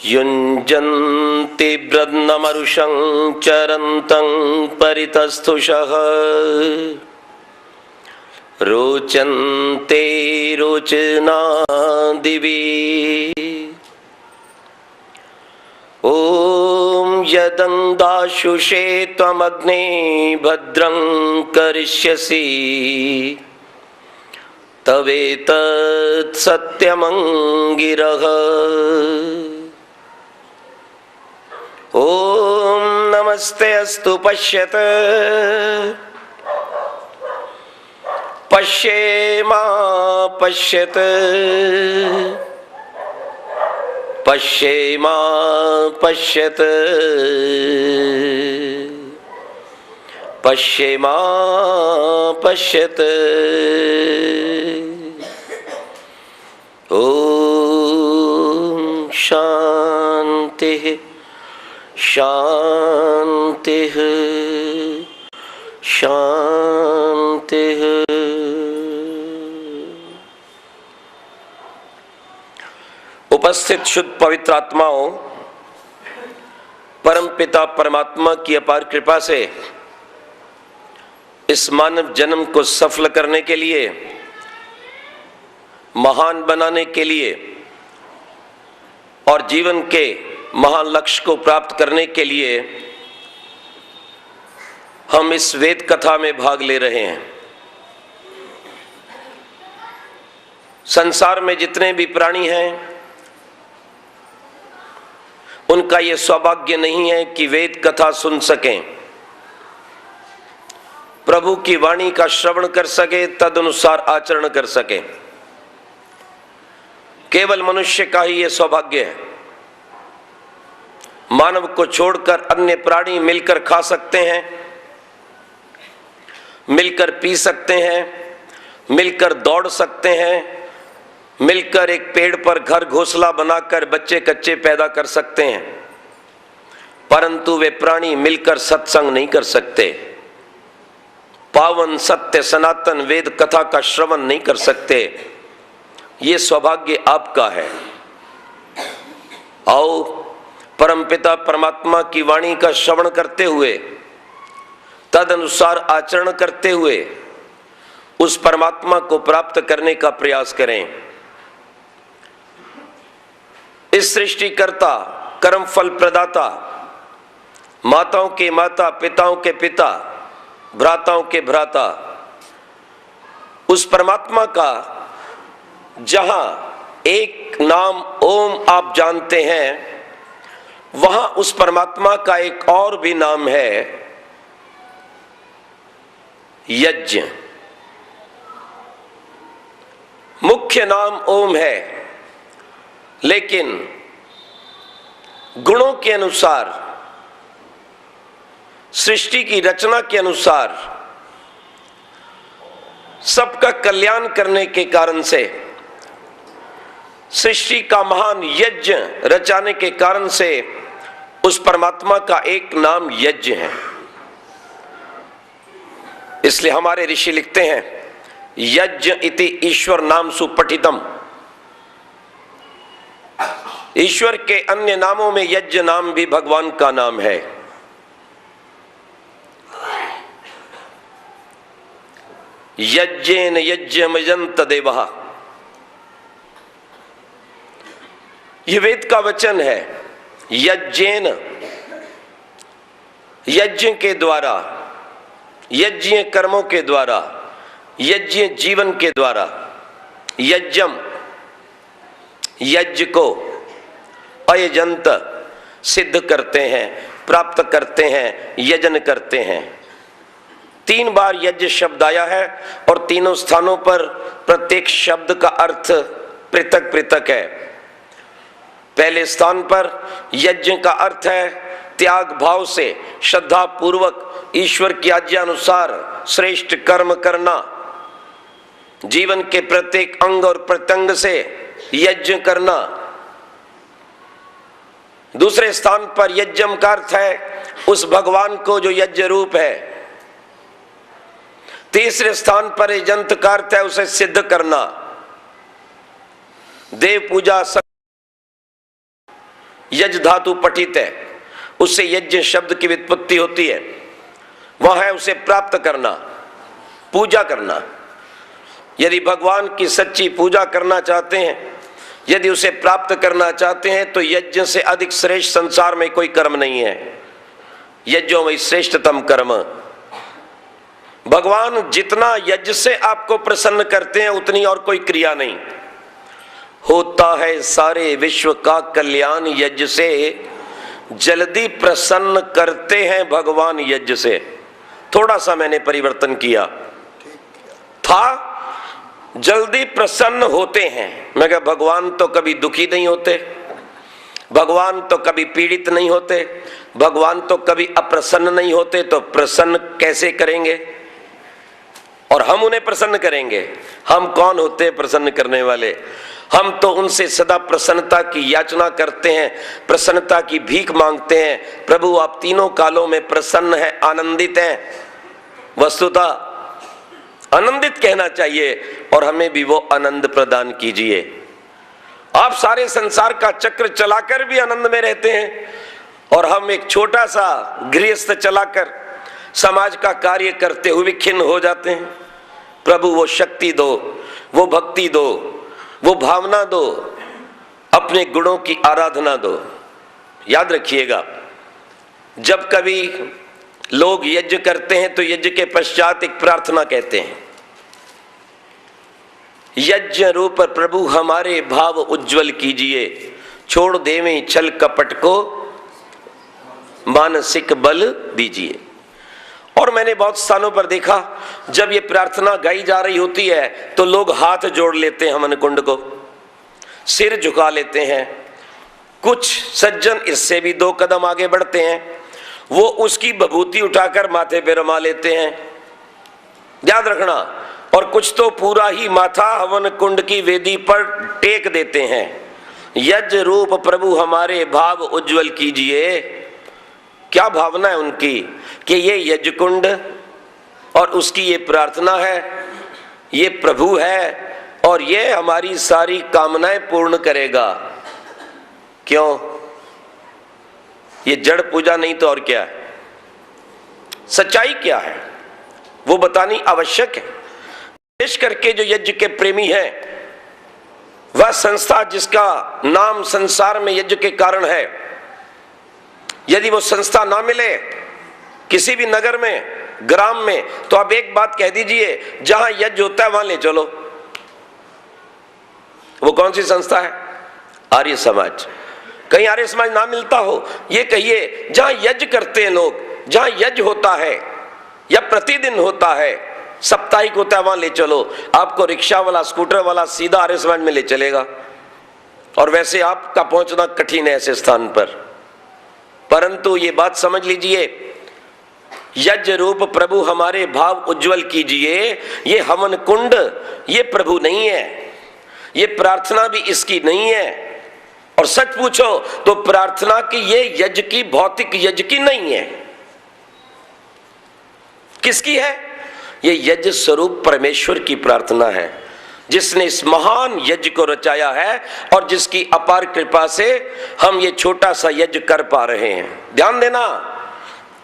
युञ्जन्ति ब्रह्ममरुषं चरन्तं परितस्थुषः रोचन्ते रोचना दिवि। ॐ यदन्दाशुषे त्वमग्ने भद्रं करिष्यसि तवेतत् सत्यमङ्गिरः। ॐ नमस्ते अस्तु पश्यत पश्येमा पश्यत पश्येमा पश्यत पश्येमा पश्यत। ॐ शान्तिः शान्तिः शान्तिः। उपस्थित शुद्ध पवित्र आत्माओं, परम पिता परमात्मा की अपार कृपा से इस मानव जन्म को सफल करने के लिए, महान बनाने के लिए और जीवन के महान लक्ष्य को प्राप्त करने के लिए हम इस वेद कथा में भाग ले रहे हैं। संसार में जितने भी प्राणी हैं उनका यह सौभाग्य नहीं है कि वेद कथा सुन सकें, प्रभु की वाणी का श्रवण कर सके, तदनुसार आचरण कर सके। केवल मनुष्य का ही यह सौभाग्य है। मानव को छोड़कर अन्य प्राणी मिलकर खा सकते हैं, मिलकर पी सकते हैं, मिलकर दौड़ सकते हैं, मिलकर एक पेड़ पर घर घोंसला बनाकर बच्चे कच्चे पैदा कर सकते हैं, परंतु वे प्राणी मिलकर सत्संग नहीं कर सकते, पावन सत्य सनातन वेद कथा का श्रवण नहीं कर सकते। ये सौभाग्य आपका है। आओ परमपिता परमात्मा की वाणी का श्रवण करते हुए, तद अनुसार आचरण करते हुए उस परमात्मा को प्राप्त करने का प्रयास करें। इस सृष्टिकर्ता, कर्म फल प्रदाता, माताओं के माता, पिताओं के पिता, भ्राताओं के भ्राता, उस परमात्मा का जहां एक नाम ओम आप जानते हैं, वहां उस परमात्मा का एक और भी नाम है यज्ञ। मुख्य नाम ओम है, लेकिन गुणों के अनुसार, सृष्टि की रचना के अनुसार, सबका कल्याण करने के कारण से, सृष्टि का महान यज्ञ रचाने के कारण से उस परमात्मा का एक नाम यज्ञ है। इसलिए हमारे ऋषि लिखते हैं, यज्ञ इति ईश्वर नाम सुपठितम। ईश्वर के अन्य नामों में यज्ञ नाम भी भगवान का नाम है। यज्ञेन यज्ञमयंत देवः, यह वेद का वचन है। यज्ञेन, यज्ञ के द्वारा, यज्ञ कर्मों के द्वारा, यज्ञ जीवन के द्वारा, यज्ञम, यज्ञ को अयजंत सिद्ध करते हैं, प्राप्त करते हैं, यजन करते हैं। 3 बार यज्ञ शब्द आया है और तीनों स्थानों पर प्रत्येक शब्द का अर्थ पृथक पृथक है। पहले स्थान पर यज्ञ का अर्थ है त्याग भाव से, श्रद्धा पूर्वक ईश्वर की आज्ञा अनुसार श्रेष्ठ कर्म करना, जीवन के प्रत्येक अंग और प्रत्यंग से यज्ञ करना। दूसरे स्थान पर यज्ञम का अर्थ है उस भगवान को जो यज्ञ रूप है। तीसरे स्थान पर यजंत का अर्थ है उसे सिद्ध करना। देव पूजा यज धातु पठित है, उससे यज्ञ शब्द की व्युत्पत्ति होती है। वह है उसे प्राप्त करना, पूजा करना। यदि भगवान की सच्ची पूजा करना चाहते हैं, यदि उसे प्राप्त करना चाहते हैं, तो यज्ञ से अधिक श्रेष्ठ संसार में कोई कर्म नहीं है। यज्ञों में श्रेष्ठतम कर्म। भगवान जितना यज्ञ से आपको प्रसन्न करते हैं, उतनी और कोई क्रिया नहीं। होता है सारे विश्व का कल्याण यज्ञ से, जल्दी प्रसन्न करते हैं भगवान यज्ञ से। थोड़ा सा मैंने परिवर्तन किया था, जल्दी प्रसन्न होते हैं। मैं कहा भगवान तो कभी दुखी नहीं होते, भगवान तो कभी पीड़ित नहीं होते, भगवान तो कभी अप्रसन्न नहीं होते, तो प्रसन्न कैसे करेंगे? और हम उन्हें प्रसन्न करेंगे? हम कौन होते हैं प्रसन्न करने वाले? हम तो उनसे सदा प्रसन्नता की याचना करते हैं, प्रसन्नता की भीख मांगते हैं। प्रभु आप तीनों कालों में प्रसन्न हैं, आनंदित हैं। वस्तुतः आनंदित कहना चाहिए, और हमें भी वो आनंद प्रदान कीजिए। आप सारे संसार का चक्र चलाकर भी आनंद में रहते हैं, और हम एक छोटा सा गृहस्थ चलाकर समाज का कार्य करते हुए खिन्न हो जाते हैं। प्रभु वो शक्ति दो, वो भक्ति दो, वो भावना दो, अपने गुणों की आराधना दो। याद रखिएगा, जब कभी लोग यज्ञ करते हैं तो यज्ञ के पश्चात एक प्रार्थना कहते हैं, यज्ञ रूप प्रभु हमारे भाव उज्जवल कीजिए, छोड़ देवें छल कपट को मानसिक बल दीजिए। और मैंने बहुत स्थानों पर देखा, जब ये प्रार्थना गाई जा रही होती है तो लोग हाथ जोड़ लेते हैं हवन कुंड को, सिर झुका लेते हैं। कुछ सज्जन इससे भी 2 कदम आगे बढ़ते हैं, वो उसकी विभूति उठाकर माथे पे रमा लेते हैं। याद रखना। और कुछ तो पूरा ही माथा हवन कुंड की वेदी पर टेक देते हैं। यज्ञ रूप प्रभु हमारे भाव उज्जवल कीजिए। क्या भावना है उनकी कि ये यज्ञ कुंड और उसकी ये प्रार्थना है, ये प्रभु है और ये हमारी सारी कामनाएं पूर्ण करेगा। क्यों? ये जड़ पूजा नहीं तो और क्या है? सच्चाई क्या है वो बतानी आवश्यक है। विशेष करके जो यज्ञ के प्रेमी हैं, वह संस्था जिसका नाम संसार में यज्ञ के कारण है, यदि वो संस्था ना मिले किसी भी नगर में, ग्राम में, तो आप एक बात कह दीजिए, जहां यज्ञ होता है वहां ले चलो। वो कौन सी संस्था है? आर्य समाज। कहीं आर्य समाज ना मिलता हो, ये कहिए जहां यज्ञ करते हैं लोग, जहां यज्ञ होता है या प्रतिदिन होता है, साप्ताहिक होता है, वहां ले चलो। आपको रिक्शा वाला, स्कूटर वाला सीधा आर्य समाज में ले चलेगा, और वैसे आपका पहुंचना कठिन है ऐसे स्थान पर। परंतु ये बात समझ लीजिए, यज्ञ रूप प्रभु हमारे भाव उज्जवल कीजिए, ये हवन कुंड ये प्रभु नहीं है, ये प्रार्थना भी इसकी नहीं है। और सच पूछो तो प्रार्थना की ये यज्ञ की, भौतिक यज्ञ की नहीं है। किसकी है? ये यज्ञ स्वरूप परमेश्वर की प्रार्थना है, जिसने इस महान यज्ञ को रचाया है और जिसकी अपार कृपा से हम ये छोटा सा यज्ञ कर पा रहे हैं। ध्यान देना,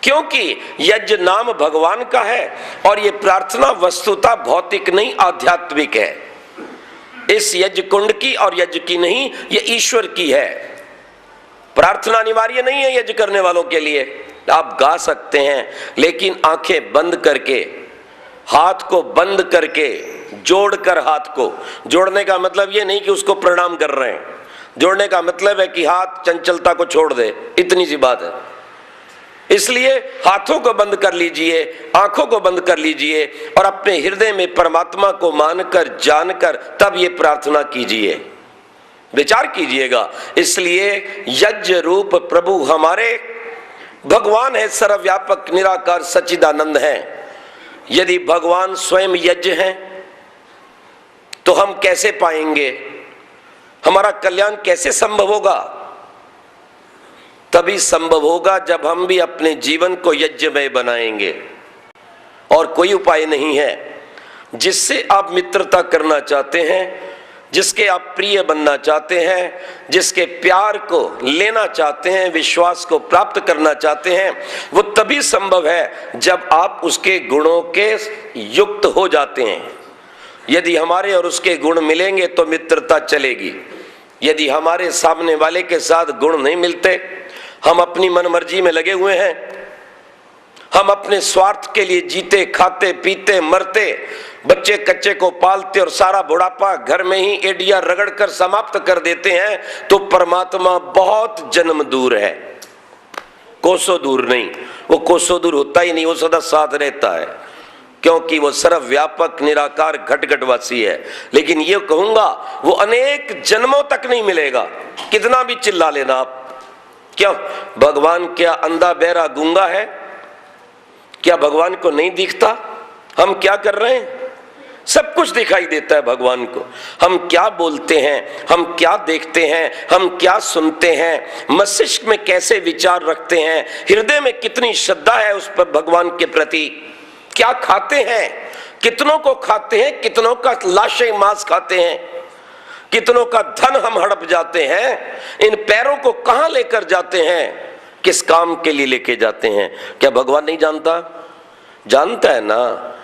क्योंकि यज्ञ नाम भगवान का है और ये प्रार्थना वस्तुतः भौतिक नहीं, आध्यात्मिक है। इस यज्ञ कुंड की और यज्ञ की नहीं, ये ईश्वर की है। प्रार्थना अनिवार्य नहीं है यज्ञ करने वालों के लिए। आप गा सकते हैं, लेकिन आंखें बंद करके, हाथ को बंद करके, जोड़कर, हाथ को जोड़ने का मतलब ये नहीं कि उसको प्रणाम कर रहे हैं, जोड़ने का मतलब है कि हाथ चंचलता को छोड़ दे, इतनी सी बात है। इसलिए हाथों को बंद कर लीजिए, आंखों को बंद कर लीजिए और अपने हृदय में परमात्मा को मानकर, जानकर तब ये प्रार्थना कीजिए, विचार कीजिएगा। इसलिए यज्ञ रूप प्रभु हमारे भगवान है, सर्वव्यापक निराकार सच्चिदानंद है। यदि भगवान स्वयं यज्ञ हैं तो हम कैसे पाएंगे? हमारा कल्याण कैसे संभव होगा? तभी संभव होगा जब हम भी अपने जीवन को यज्ञमय बनाएंगे। और कोई उपाय नहीं है। जिससे आप मित्रता करना चाहते हैं जिसके आप प्रिय बनना चाहते हैं, जिसके प्यार को लेना चाहते हैं, विश्वास को प्राप्त करना चाहते हैं, वो तभी संभव है जब आप उसके गुणों के युक्त हो जाते हैं। यदि हमारे और उसके गुण मिलेंगे तो मित्रता चलेगी। यदि हमारे सामने वाले के साथ गुण नहीं मिलते, हम अपनी मनमर्जी में लगे हुए हैं, हम अपने स्वार्थ के लिए जीते खाते पीते मरते, बच्चे कच्चे को पालते और सारा बुढ़ापा घर में ही एडिया रगड़ कर समाप्त कर देते हैं, तो परमात्मा बहुत जन्म दूर है, कोसों दूर नहीं। वो कोसों दूर होता ही नहीं, वो सदा साथ रहता है, क्योंकि वो सर्वव्यापक निराकार घटघटवासी है। लेकिन ये कहूंगा वो अनेक जन्मों तक नहीं मिलेगा, कितना भी चिल्ला लेना आप। क्यों? भगवान क्या अंधा बहरा गूंगा है? क्या भगवान को नहीं दिखता? हम क्या कर रहे हैं? सब कुछ दिखाई देता है भगवान को। हम क्या बोलते हैं, हम क्या देखते हैं, हम क्या सुनते हैं, मस्तिष्क में कैसे विचार रखते हैं, हृदय में कितनी श्रद्धा है उस पर भगवान के प्रति, क्या खाते हैं, कितनों को खाते हैं, कितनों का लाशें मांस खाते हैं, कितनों का धन हम हड़प जाते हैं, इन पैरों को कहां लेकर जाते हैं, किस काम के लिए लेके जाते हैं? क्या भगवान नहीं जानता? जानता है ना।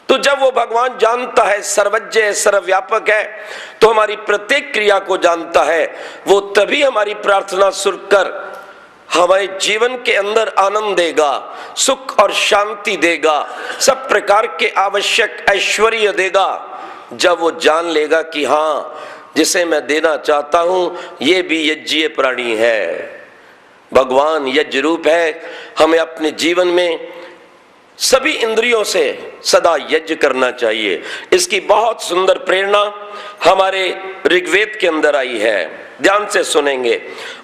तो जब वो भगवान जानता है, सर्वज्ञ है, सर्वव्यापक है, तो हमारी प्रत्येक क्रिया को जानता है। वो तभी हमारी प्रार्थना सुनकर हमारे जीवन के अंदर आनंद देगा, सुख और शांति देगा, सब प्रकार के आवश्यक ऐश्वर्य देगा, जब वो जान लेगा कि हाँ, जिसे मैं देना चाहता हूं ये भी यज्ञीय प्राणी है। भगवान यज्ञ रूप है। हमें अपने जीवन में सभी इंद्रियों से सदा यज्ञ करना चाहिए। इसकी बहुत सुंदर प्रेरणा हमारे ऋग्वेद के अंदर आई है, ध्यान से सुनेंगे।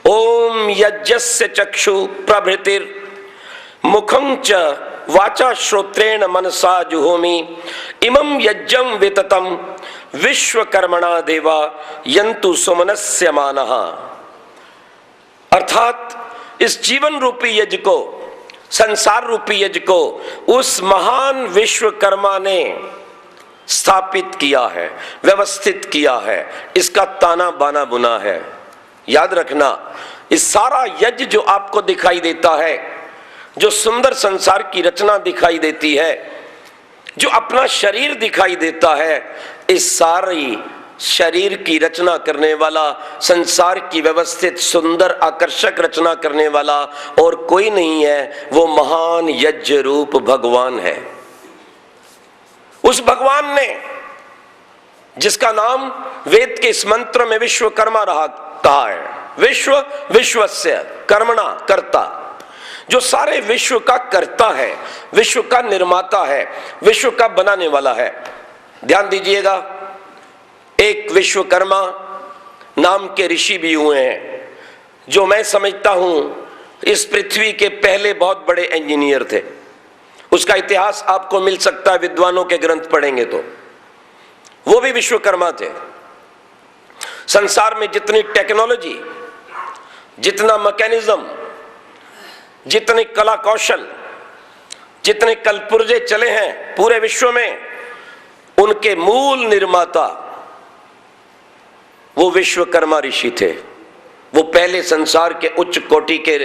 ओम यज्ञस्य चक्षु प्रभृतिर मुखं च वाचा श्रोत्रेण मनसा जुहोमि इमं यज्ञं विततं विश्वकर्मणा देवा यन्तु सुमनस्य मानः। अर्थात इस जीवन रूपी यज्ञ को, संसार रूपी यज्ञ को उस महान विश्वकर्मा ने स्थापित किया है, व्यवस्थित किया है, इसका ताना बाना बुना है। याद रखना, इस सारा यज्ञ जो आपको दिखाई देता है, जो सुंदर संसार की रचना दिखाई देती है, जो अपना शरीर दिखाई देता है, इस सारी शरीर की रचना करने वाला, संसार की व्यवस्थित सुंदर आकर्षक रचना करने वाला और कोई नहीं है, वो महान यज्ञ रूप भगवान है। उस भगवान ने, जिसका नाम वेद के इस मंत्र में विश्वकर्मा रहा कहा है, विश्व विश्वस्य कर्मणा, कर्ता, जो सारे विश्व का कर्ता है, विश्व का निर्माता है, विश्व का बनाने वाला है। ध्यान दीजिएगा, एक विश्वकर्मा नाम के ऋषि भी हुए हैं, जो मैं समझता हूं इस पृथ्वी के पहले बहुत बड़े इंजीनियर थे। उसका इतिहास आपको मिल सकता है, विद्वानों के ग्रंथ पढ़ेंगे तो। वो भी विश्वकर्मा थे। संसार में जितनी टेक्नोलॉजी, जितना मैकेनिज्म, जितने कला कौशल, जितने कलपुर्जे चले हैं पूरे विश्व में, उनके मूल निर्माता वो विश्वकर्मा ऋषि थे। वो पहले संसार के उच्च कोटि के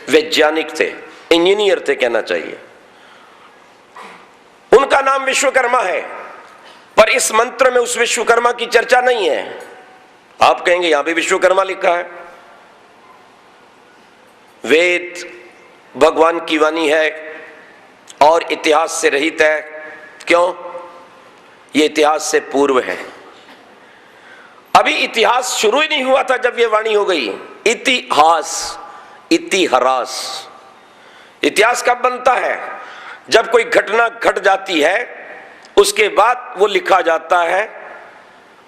वैज्ञानिक थे, इंजीनियर थे कहना चाहिए। उनका नाम विश्वकर्मा है, पर इस मंत्र में उस विश्वकर्मा की चर्चा नहीं है। आप कहेंगे यहां भी विश्वकर्मा लिखा है। वेद भगवान की वाणी है और इतिहास से रहित है। क्यों? ये इतिहास से पूर्व है। अभी इतिहास शुरू ही नहीं हुआ था जब ये वाणी हो गई। इतिहास, इतिहास, इतिहास कब बनता है? जब कोई घटना घट जाती है, उसके बाद वो लिखा जाता है,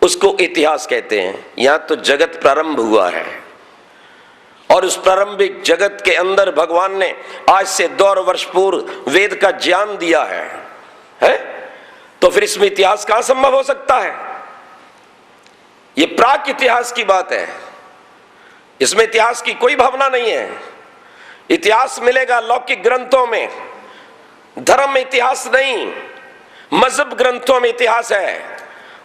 उसको इतिहास कहते हैं। यहां तो जगत प्रारंभ हुआ है और उस प्रारंभिक जगत के अंदर भगवान ने आज से 2 वर्ष पूर्व वेद का ज्ञान दिया है? तो फिर इसमें इतिहास कहां संभव हो सकता है? ये प्राक इतिहास की बात है, इसमें इतिहास की कोई भावना नहीं है। इतिहास मिलेगा लौकिक ग्रंथों में, धर्म में इतिहास नहीं, मजहब ग्रंथों में इतिहास है।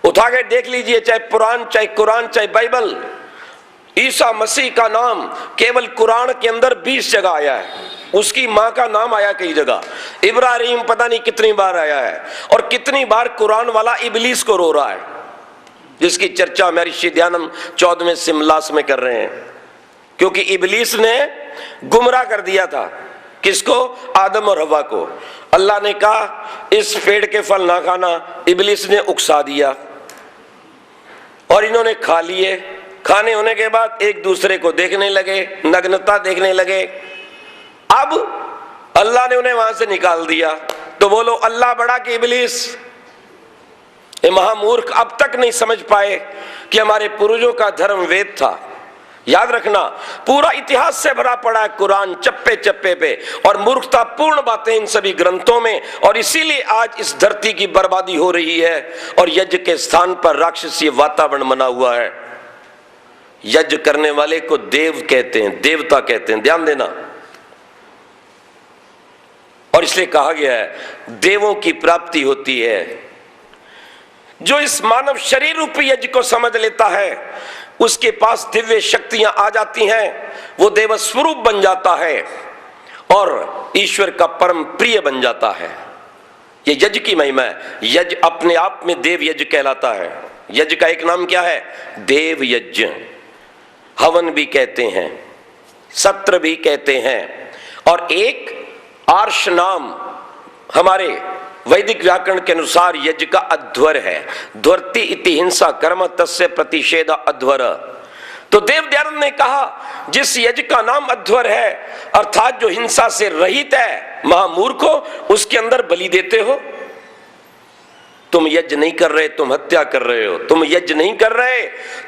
उठा के देख लीजिए, चाहे पुराण, चाहे कुरान, चाहे बाइबल, ईसा मसीह का नाम केवल कुरान के अंदर 20 जगह आया है। उसकी मां का नाम आया कई जगह, इब्राहिम पता नहीं कितनी बार आया है, और कितनी बार कुरान वाला इबलीस को रो रहा है, जिसकी चर्चा महर्षि दयानंद 14वें सिमलास में कर रहे हैं। क्योंकि इबलीस ने गुमराह कर दिया था, किसको? आदम और हवा को। अल्लाह ने कहा इस पेड़ के फल ना खाना, इबलीस ने उकसा दिया और इन्होंने खा लिए। खाने होने के बाद एक दूसरे को देखने लगे, नग्नता देखने लगे। अब अल्लाह ने उन्हें वहां से निकाल दिया। तो बोलो अल्लाह बड़ा कि इबलीस? ये महामूर्ख अब तक नहीं समझ पाए कि हमारे पूर्वजों का धर्म वेद था। याद रखना, पूरा इतिहास से भरा पड़ा है कुरान चप्पे चप्पे पे, और मूर्खता पूर्ण बातें इन सभी ग्रंथों में, और इसीलिए आज इस धरती की बर्बादी हो रही है और यज्ञ के स्थान पर राक्षसीय वातावरण बना हुआ है। यज्ञ करने वाले को देव कहते हैं, देवता कहते हैं, ध्यान देना। और इसलिए कहा गया है देवों की प्राप्ति होती है। जो इस मानव शरीर रूपी यज्ञ को समझ लेता है उसके पास दिव्य शक्तियां आ जाती हैं, वो देव स्वरूप बन जाता है और ईश्वर का परम प्रिय बन जाता है। ये यज्ञ की महिमा है। यज्ञ अपने आप में देव यज्ञ कहलाता है। यज्ञ का एक नाम क्या है? देव यज्ञ। हवन भी कहते हैं, सत्र भी कहते हैं, और एक आर्ष नाम हमारे वैदिक व्याकरण के अनुसार यज्ञ का अध्वर है। ध्वर्ति इति हिंसा कर्म तस्य प्रतिषेध अध्वर। तो देव दयानंद ने कहा जिस यज्ञ का नाम अध्वर है, अर्थात जो हिंसा से रहित है, महामूर्खो उसके अंदर बलि देते हो। तुम यज्ञ नहीं कर रहे, तुम हत्या कर रहे हो। तुम यज्ञ नहीं कर रहे,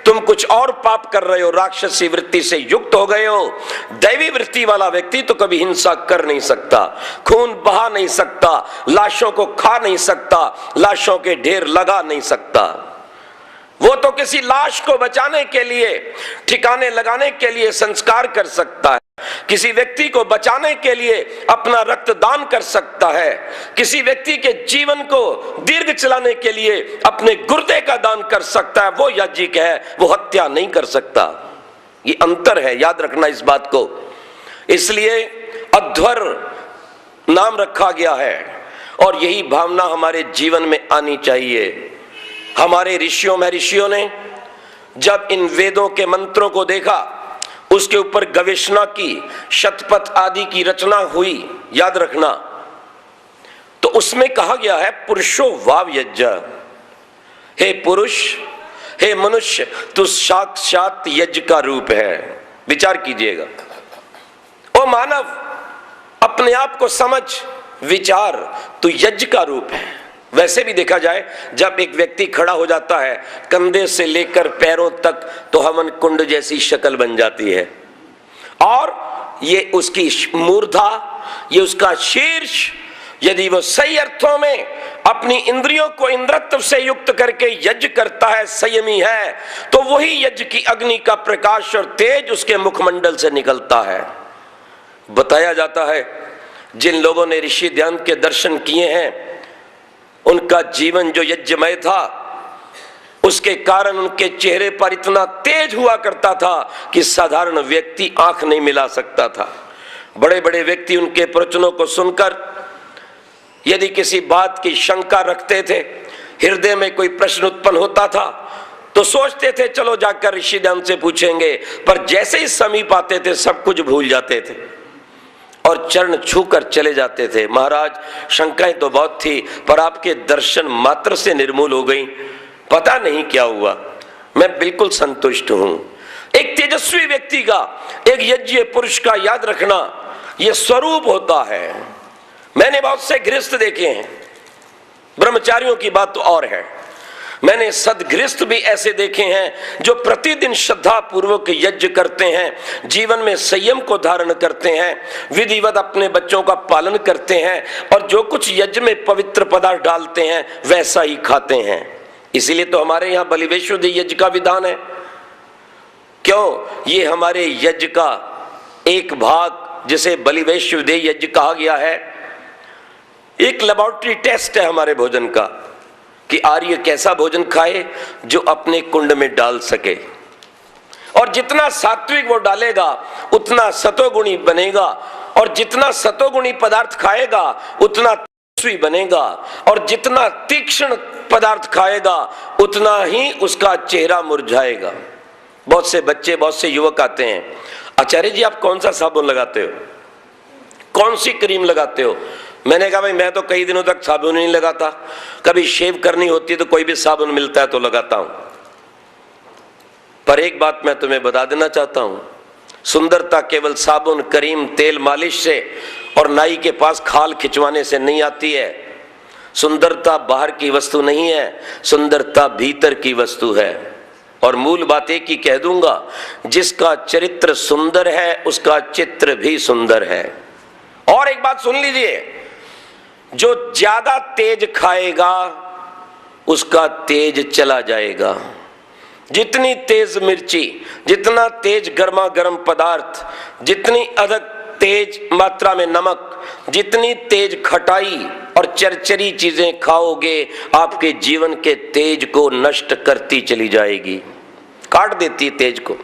तुम कुछ और पाप कर रहे हो, राक्षसी वृत्ति से युक्त हो गए हो। दैवी वृत्ति वाला व्यक्ति तो कभी हिंसा कर नहीं सकता, खून बहा नहीं सकता, लाशों को खा नहीं सकता, लाशों के ढेर लगा नहीं सकता। वो तो किसी लाश को बचाने के लिए, ठिकाने लगाने के लिए संस्कार कर सकता है, किसी व्यक्ति को बचाने के लिए अपना रक्तदान कर सकता है, किसी व्यक्ति के जीवन को दीर्घ चलाने के लिए अपने गुर्दे का दान कर सकता है। वो याज्ञिक है, वो हत्या नहीं कर सकता। ये अंतर है, याद रखना इस बात को। इसलिए अध्वर नाम रखा गया है और यही भावना हमारे जीवन में आनी चाहिए। हमारे ऋषियों महर्षियों ने जब इन वेदों के मंत्रों को देखा, उसके ऊपर गवेषणा की, शतपथ आदि की रचना हुई, याद रखना, तो उसमें कहा गया है पुरुषो वाव यज्ञ। हे पुरुष, हे मनुष्य, तू साक्षात यज्ञ का रूप है। विचार कीजिएगा। ओ मानव, अपने आप को समझ, विचार, तू यज्ञ का रूप है। वैसे भी देखा जाए, जब एक व्यक्ति खड़ा हो जाता है कंधे से लेकर पैरों तक, तो हवन कुंड जैसी शक्ल बन जाती है, और ये उसकी मूर्धा, ये उसका शीर्ष। यदि वो सही अर्थों में अपनी इंद्रियों को इंद्रत्व से युक्त करके यज्ञ करता है, संयमी है, तो वही यज्ञ की अग्नि का प्रकाश और तेज उसके मुखमंडल से निकलता है। बताया जाता है जिन लोगों ने ऋषि ध्यान के दर्शन किए हैं, उनका जीवन जो यज्ञमय था, उसके कारण उनके चेहरे पर इतना तेज हुआ करता था कि साधारण व्यक्ति आंख नहीं मिला सकता था। बड़े बड़े व्यक्ति उनके प्रवचनों को सुनकर यदि किसी बात की शंका रखते थे, हृदय में कोई प्रश्न उत्पन्न होता था, तो सोचते थे चलो जाकर ऋषि ध्यान से पूछेंगे, पर जैसे ही समीप आते थे सब कुछ भूल जाते थे और चरण छूकर चले जाते थे। महाराज, शंकाएं तो बहुत थी, पर आपके दर्शन मात्र से निर्मूल हो गई, पता नहीं क्या हुआ, मैं बिल्कुल संतुष्ट हूं। एक तेजस्वी व्यक्ति का, एक यज्ञ पुरुष का, याद रखना, यह स्वरूप होता है। मैंने बहुत से गृहस्थ देखे हैं, ब्रह्मचारियों की बात तो और है, मैंने सदगृहस्थ भी ऐसे देखे हैं जो प्रतिदिन श्रद्धा पूर्वक यज्ञ करते हैं, जीवन में संयम को धारण करते हैं, विधिवत अपने बच्चों का पालन करते हैं, और जो कुछ यज्ञ में पवित्र पदार्थ डालते हैं वैसा ही खाते हैं। इसीलिए तो हमारे यहाँ बलिवेश्वदि यज्ञ का विधान है। क्यों? ये हमारे यज्ञ का एक भाग, जिसे बलिवेश्वदि यज्ञ कहा गया है, एक लेबोरेटरी टेस्ट है हमारे भोजन का। कि आर्य कैसा भोजन खाए जो अपने कुंड में डाल सके, और जितना सात्विक वो डालेगा उतना सतोगुणी बनेगा, और जितना सतोगुणी पदार्थ खाएगा उतना तेजस्वी बनेगा, और जितना तीक्ष्ण पदार्थ खाएगा उतना ही उसका चेहरा मुरझाएगा। बहुत से बच्चे, बहुत से युवक आते हैं, आचार्य जी आप कौन सा साबुन लगाते हो, कौन सी क्रीम लगाते हो? मैंने कहा भाई मैं तो कई दिनों तक साबुन नहीं लगाता, कभी शेव करनी होती है तो कोई भी साबुन मिलता है तो लगाता हूं। पर एक बात मैं तुम्हें बता देना चाहता हूं, सुंदरता केवल साबुन, करीम, तेल मालिश से और नाई के पास खाल खिंचवाने से नहीं आती है। सुंदरता बाहर की वस्तु नहीं है, सुंदरता भीतर की वस्तु है। और मूल बात एक ही कह दूंगा, जिसका चरित्र सुंदर है उसका चित्र भी सुंदर है। और एक बात सुन लीजिए, जो ज्यादा तेज खाएगा उसका तेज चला जाएगा। जितनी तेज मिर्ची, जितना तेज गर्मा गर्म पदार्थ, जितनी अधिक तेज मात्रा में नमक, जितनी तेज खटाई और चरचरी चीजें खाओगे आपके जीवन के तेज को नष्ट करती चली जाएगी, काट देती तेज को।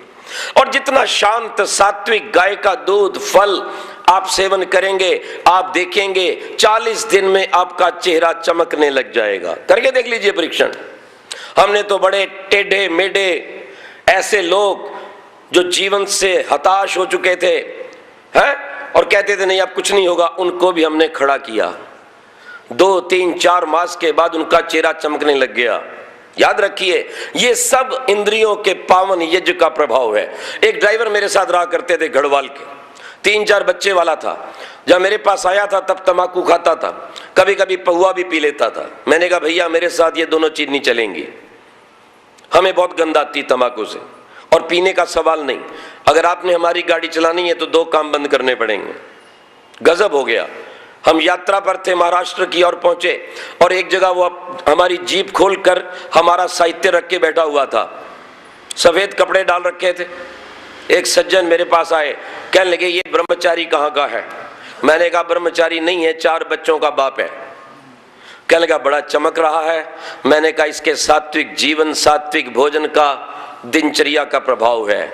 और जितना शांत सात्विक गाय का दूध, फल आप सेवन करेंगे, आप देखेंगे 40 दिन में आपका चेहरा चमकने लग जाएगा। करके देख लीजिए परीक्षण। हमने तो बड़े टेढ़े मेढ़े ऐसे लोग जो जीवन से हताश हो चुके थे हैं और कहते थे नहीं अब कुछ नहीं होगा, उनको भी हमने खड़ा किया। 2, 3, 4 मास के बाद उनका चेहरा चमकने लग गया। याद रखिए, ये सब इंद्रियों के पावन यज्ञ का प्रभाव है। एक ड्राइवर मेरे साथ रहा करते थे, गढ़वाल के, 3-4 बच्चे वाला था। जब मेरे पास आया था तब तंबाकू खाता था, कभी कभी पहुआ भी पी लेता था। मैंने कहा भैया मेरे साथ ये दोनों चीज नहीं चलेंगी, हमें बहुत गंद आती तंबाकू से, और पीने का सवाल नहीं। अगर आपने हमारी गाड़ी चलानी है तो 2 काम बंद करने पड़ेंगे। गजब हो गया। हम यात्रा पर थे, महाराष्ट्र की ओर पहुंचे, और एक जगह वो हमारी जीप खोलकर हमारा साहित्य रख के बैठा हुआ था, सफेद कपड़े डाल रखे थे। एक सज्जन मेरे पास आए, कहने लगे ये ब्रह्मचारी कहाँ का है? मैंने कहा ब्रह्मचारी नहीं है, 4 बच्चों का बाप है। कहने लगा बड़ा चमक रहा है। मैंने कहा इसके सात्विक जीवन, सात्विक भोजन का, दिनचर्या का प्रभाव है।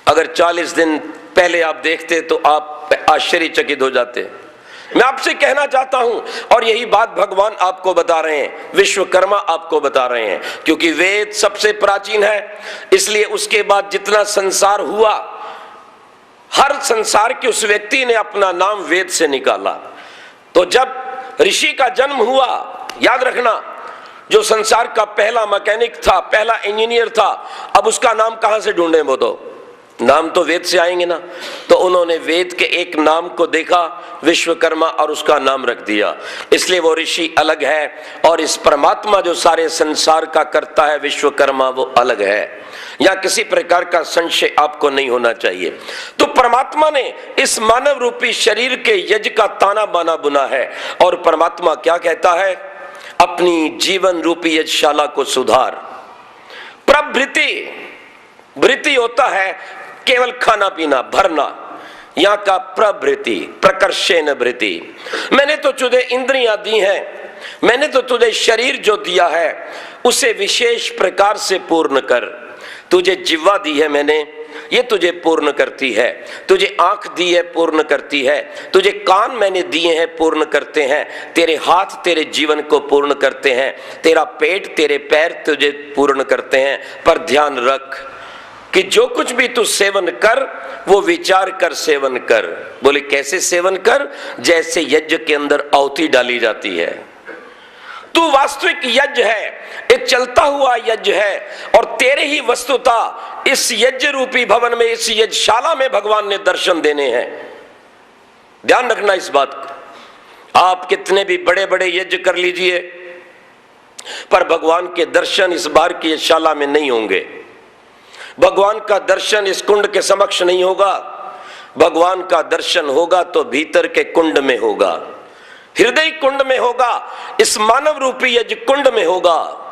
अगर 40 दिन पहले आप देखते तो आप आश्चर्यचकित हो जाते। मैं आपसे कहना चाहता हूं, और यही बात भगवान आपको बता रहे हैं, विश्वकर्मा आपको बता रहे हैं, क्योंकि वेद सबसे प्राचीन है, इसलिए उसके बाद जितना संसार हुआ, हर संसार के उस व्यक्ति ने अपना नाम वेद से निकाला। तो जब ऋषि का जन्म हुआ, याद रखना, जो संसार का पहला मैकेनिक था, पहला इंजीनियर था, अब उसका नाम कहां से ढूंढे? वो तो नाम तो वेद से आएंगे ना। तो उन्होंने वेद के एक नाम को देखा, विश्वकर्मा, और उसका नाम रख दिया। इसलिए वो ऋषि अलग है, और इस परमात्मा जो सारे संसार का करता है, विश्वकर्मा, वो अलग है। या किसी प्रकार का संशय आपको नहीं होना चाहिए। तो परमात्मा ने इस मानव रूपी शरीर के यज्ञ का ताना बाना बुना है, और परमात्मा क्या कहता है? अपनी जीवन रूपी यज्ञशाला को सुधार। प्रभृति, भृति होता है केवल खाना पीना, भरना, यहां का प्रभृति, प्रकर्षेण भृति। मैंने तो तुझे इंद्रियां दी हैं, मैंने तो तुझे शरीर जो दिया है उसे विशेष प्रकार से पूर्ण कर। तुझे जिह्वा दी है मैंने, ये तुझे पूर्ण करती है। तुझे आंख दी है, पूर्ण करती है। तुझे कान मैंने दिए हैं, पूर्ण करते हैं। तेरे हाथ तेरे जीवन को पूर्ण करते हैं। तेरा पेट, तेरे पैर तुझे पूर्ण करते हैं। पर ध्यान रख कि जो कुछ भी तू सेवन कर वो विचार कर सेवन कर। बोले कैसे सेवन कर? जैसे यज्ञ के अंदर आहुति डाली जाती है। तू वास्तविक यज्ञ है, एक चलता हुआ यज्ञ है, और तेरे ही वस्तुता इस यज्ञ रूपी भवन में, इस यज्ञशाला में भगवान ने दर्शन देने हैं। ध्यान रखना इस बात को। आप कितने भी बड़े बड़े यज्ञ कर लीजिए, पर भगवान के दर्शन इस बार की यज्ञशाला में नहीं होंगे। भगवान का दर्शन इस कुंड के समक्ष नहीं होगा। भगवान का दर्शन होगा तो भीतर के कुंड में होगा, हृदय कुंड में होगा, इस मानव रूपी यज्ञ कुंड में होगा।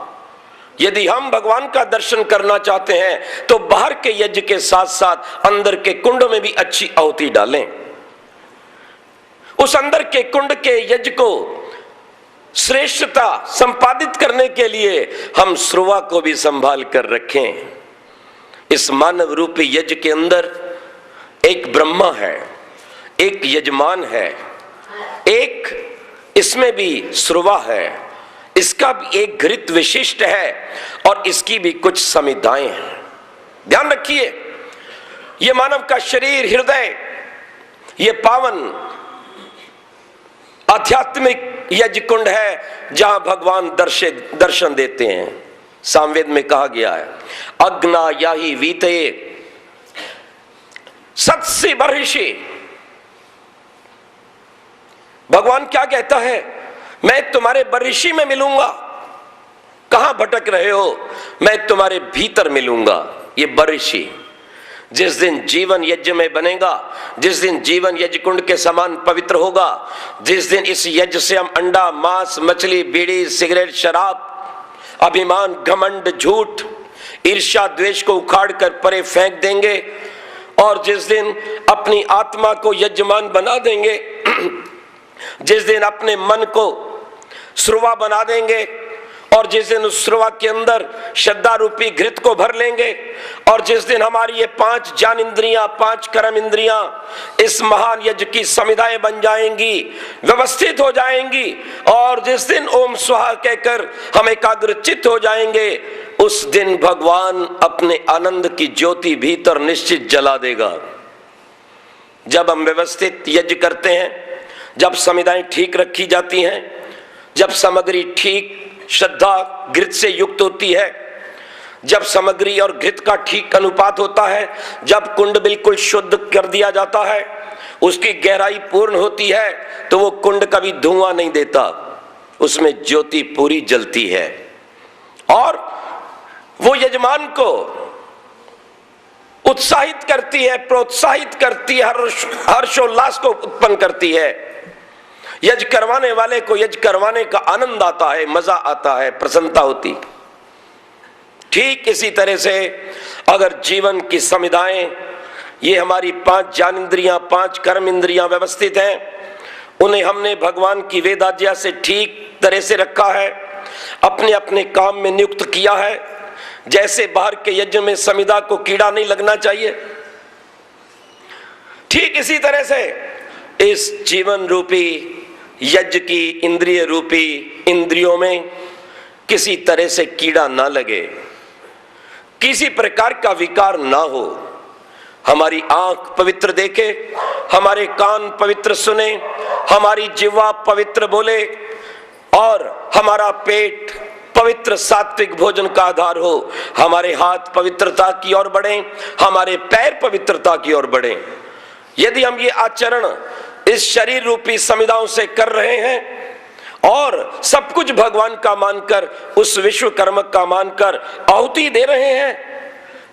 यदि हम भगवान का दर्शन करना चाहते हैं तो बाहर के यज्ञ के साथ साथ अंदर के कुंड में भी अच्छी आहुति डालें। उस अंदर के कुंड के यज्ञ को श्रेष्ठता संपादित करने के लिए हम श्रुवा को भी संभाल कर रखें। इस मानव रूपी यज्ञ के अंदर एक ब्रह्मा है, एक यजमान है, एक इसमें भी श्रुवा है, इसका भी एक घृत विशिष्ट है और इसकी भी कुछ संविधाएं हैं। ध्यान रखिए, ये मानव का शरीर, हृदय, ये पावन आध्यात्मिक यज्ञ कुंड है जहां भगवान दर्शन देते हैं। सामवेद में कहा गया है, अग्ना याही वीतये सत्सि बर्हिषि। भगवान क्या कहता है, मैं तुम्हारे बर्हिषि में मिलूंगा। कहां भटक रहे हो, मैं तुम्हारे भीतर मिलूंगा। ये बर्हिषि जिस दिन जीवन यज्ञ में बनेगा, जिस दिन जीवन यज्ञ कुंड के समान पवित्र होगा, जिस दिन इस यज्ञ से हम अंडा, मांस, मछली, बीड़ी, सिगरेट, शराब, अभिमान, घमंड, झूठ, ईर्ष्या, द्वेष को उखाड़ कर परे फेंक देंगे और जिस दिन अपनी आत्मा को यजमान बना देंगे, जिस दिन अपने मन को श्रुवा बना देंगे और जिस दिन उस श्रुवा के अंदर श्रद्धा रूपी घृत को भर लेंगे और जिस दिन हमारी ये 5 ज्ञान इंद्रियां, 5 कर्म इंद्रियां इस महान यज्ञ की समिधाएं बन जाएंगी, व्यवस्थित हो जाएंगी और जिस दिन ओम स्वाहा कहकर हम एकाग्रचित्त हो जाएंगे, उस दिन भगवान अपने आनंद की ज्योति भीतर निश्चित जला देगा। जब हम व्यवस्थित यज्ञ करते हैं, जब समिधाएं ठीक रखी जाती हैं, जब सामग्री ठीक श्रद्धा घृत से युक्त होती है, जब सामग्री और घृत का ठीक अनुपात होता है, जब कुंड बिल्कुल शुद्ध कर दिया जाता है, उसकी गहराई पूर्ण होती है, तो वो कुंड कभी धुआं नहीं देता, उसमें ज्योति पूरी जलती है और वो यजमान को उत्साहित करती है, प्रोत्साहित करती है, हर्षोल्लास को उत्पन्न करती है। यज्ञ करवाने वाले को यज्ञ करवाने का आनंद आता है, मजा आता है, प्रसन्नता होती। ठीक इसी तरह से अगर जीवन की समिधाएं, ये हमारी 5 ज्ञान इंद्रियां, 5 कर्म इंद्रियां व्यवस्थित हैं, उन्हें हमने भगवान की वेदाज्ञा से ठीक तरह से रखा है, अपने अपने काम में नियुक्त किया है। जैसे बाहर के यज्ञ में समिधा को कीड़ा नहीं लगना चाहिए, ठीक इसी तरह से इस जीवन रूपी यज्ञ की इंद्रिय रूपी इंद्रियों में किसी तरह से कीड़ा ना लगे, किसी प्रकार का विकार ना हो। हमारी आंख पवित्र देखे, हमारे कान पवित्र सुने, हमारी जिह्वा पवित्र बोले और हमारा पेट पवित्र सात्विक भोजन का आधार हो, हमारे हाथ पवित्रता की ओर बढ़े, हमारे पैर पवित्रता की ओर बढ़े। यदि हम ये आचरण इस शरीर रूपी समिधाओं से कर रहे हैं और सब कुछ भगवान का मानकर, उस विश्वकर्म का मानकर आहुति दे रहे हैं,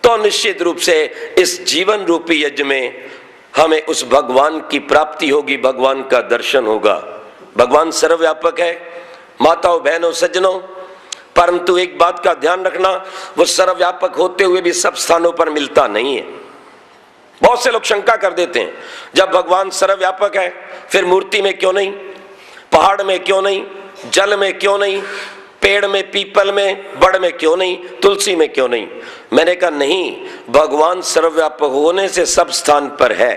तो निश्चित रूप से इस जीवन रूपी यज्ञ में हमें उस भगवान की प्राप्ति होगी, भगवान का दर्शन होगा। भगवान सर्वव्यापक है माताओं, बहनों, सज्जनों, परंतु एक बात का ध्यान रखना, वो सर्वव्यापक होते हुए भी सब स्थानों पर मिलता नहीं है। बहुत से लोग शंका कर देते हैं, जब भगवान सर्वव्यापक है फिर मूर्ति में क्यों नहीं, पहाड़ में क्यों नहीं, जल में क्यों नहीं, पेड़ में, पीपल में, बड़ में क्यों नहीं, तुलसी में क्यों नहीं? मैंने कहा नहीं, भगवान सर्वव्यापक होने से सब स्थान पर है।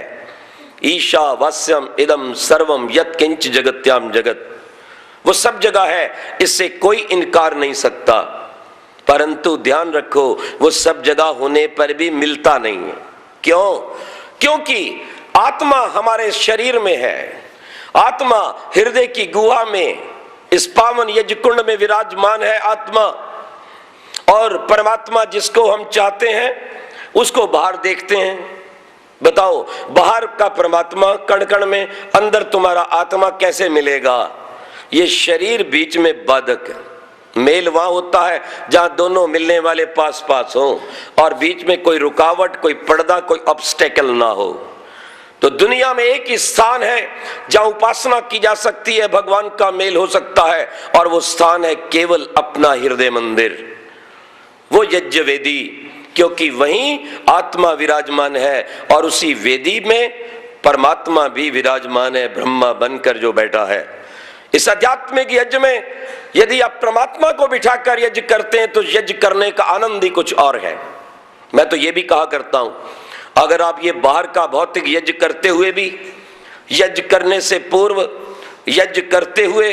ईशावास्यम इदम सर्वम यत् किंच जगत्याम जगत, वो सब जगह है, इससे कोई इनकार नहीं सकता। परंतु ध्यान रखो, वो सब जगह होने पर भी मिलता नहीं है। क्यों? क्योंकि आत्मा हमारे शरीर में है, आत्मा हृदय की गुहा में इस पावन यज्ञ कुंड में विराजमान है आत्मा, और परमात्मा जिसको हम चाहते हैं उसको बाहर देखते हैं। बताओ, बाहर का परमात्मा कण कण में, अंदर तुम्हारा आत्मा कैसे मिलेगा? ये शरीर बीच में बाधक है। मेल वहां होता है जहां दोनों मिलने वाले पास पास हो और बीच में कोई रुकावट, कोई पर्दा, कोई ऑब्स्टेकल ना हो। तो दुनिया में एक ही स्थान है जहां उपासना की जा सकती है, भगवान का मेल हो सकता है, और वो स्थान है केवल अपना हृदय मंदिर, वो यज्ञ वेदी, क्योंकि वहीं आत्मा विराजमान है और उसी वेदी में परमात्मा भी विराजमान है, ब्रह्मा बनकर जो बैठा है। इस आध्यात्मिक यज्ञ में यदि आप परमात्मा को बिठाकर यज्ञ करते हैं तो यज्ञ करने का आनंद ही कुछ और है। मैं तो ये भी कहा करता हूं, अगर आप ये बाहर का भौतिक यज्ञ करते हुए भी यज्ञ करने से पूर्व यज्ञ करते हुए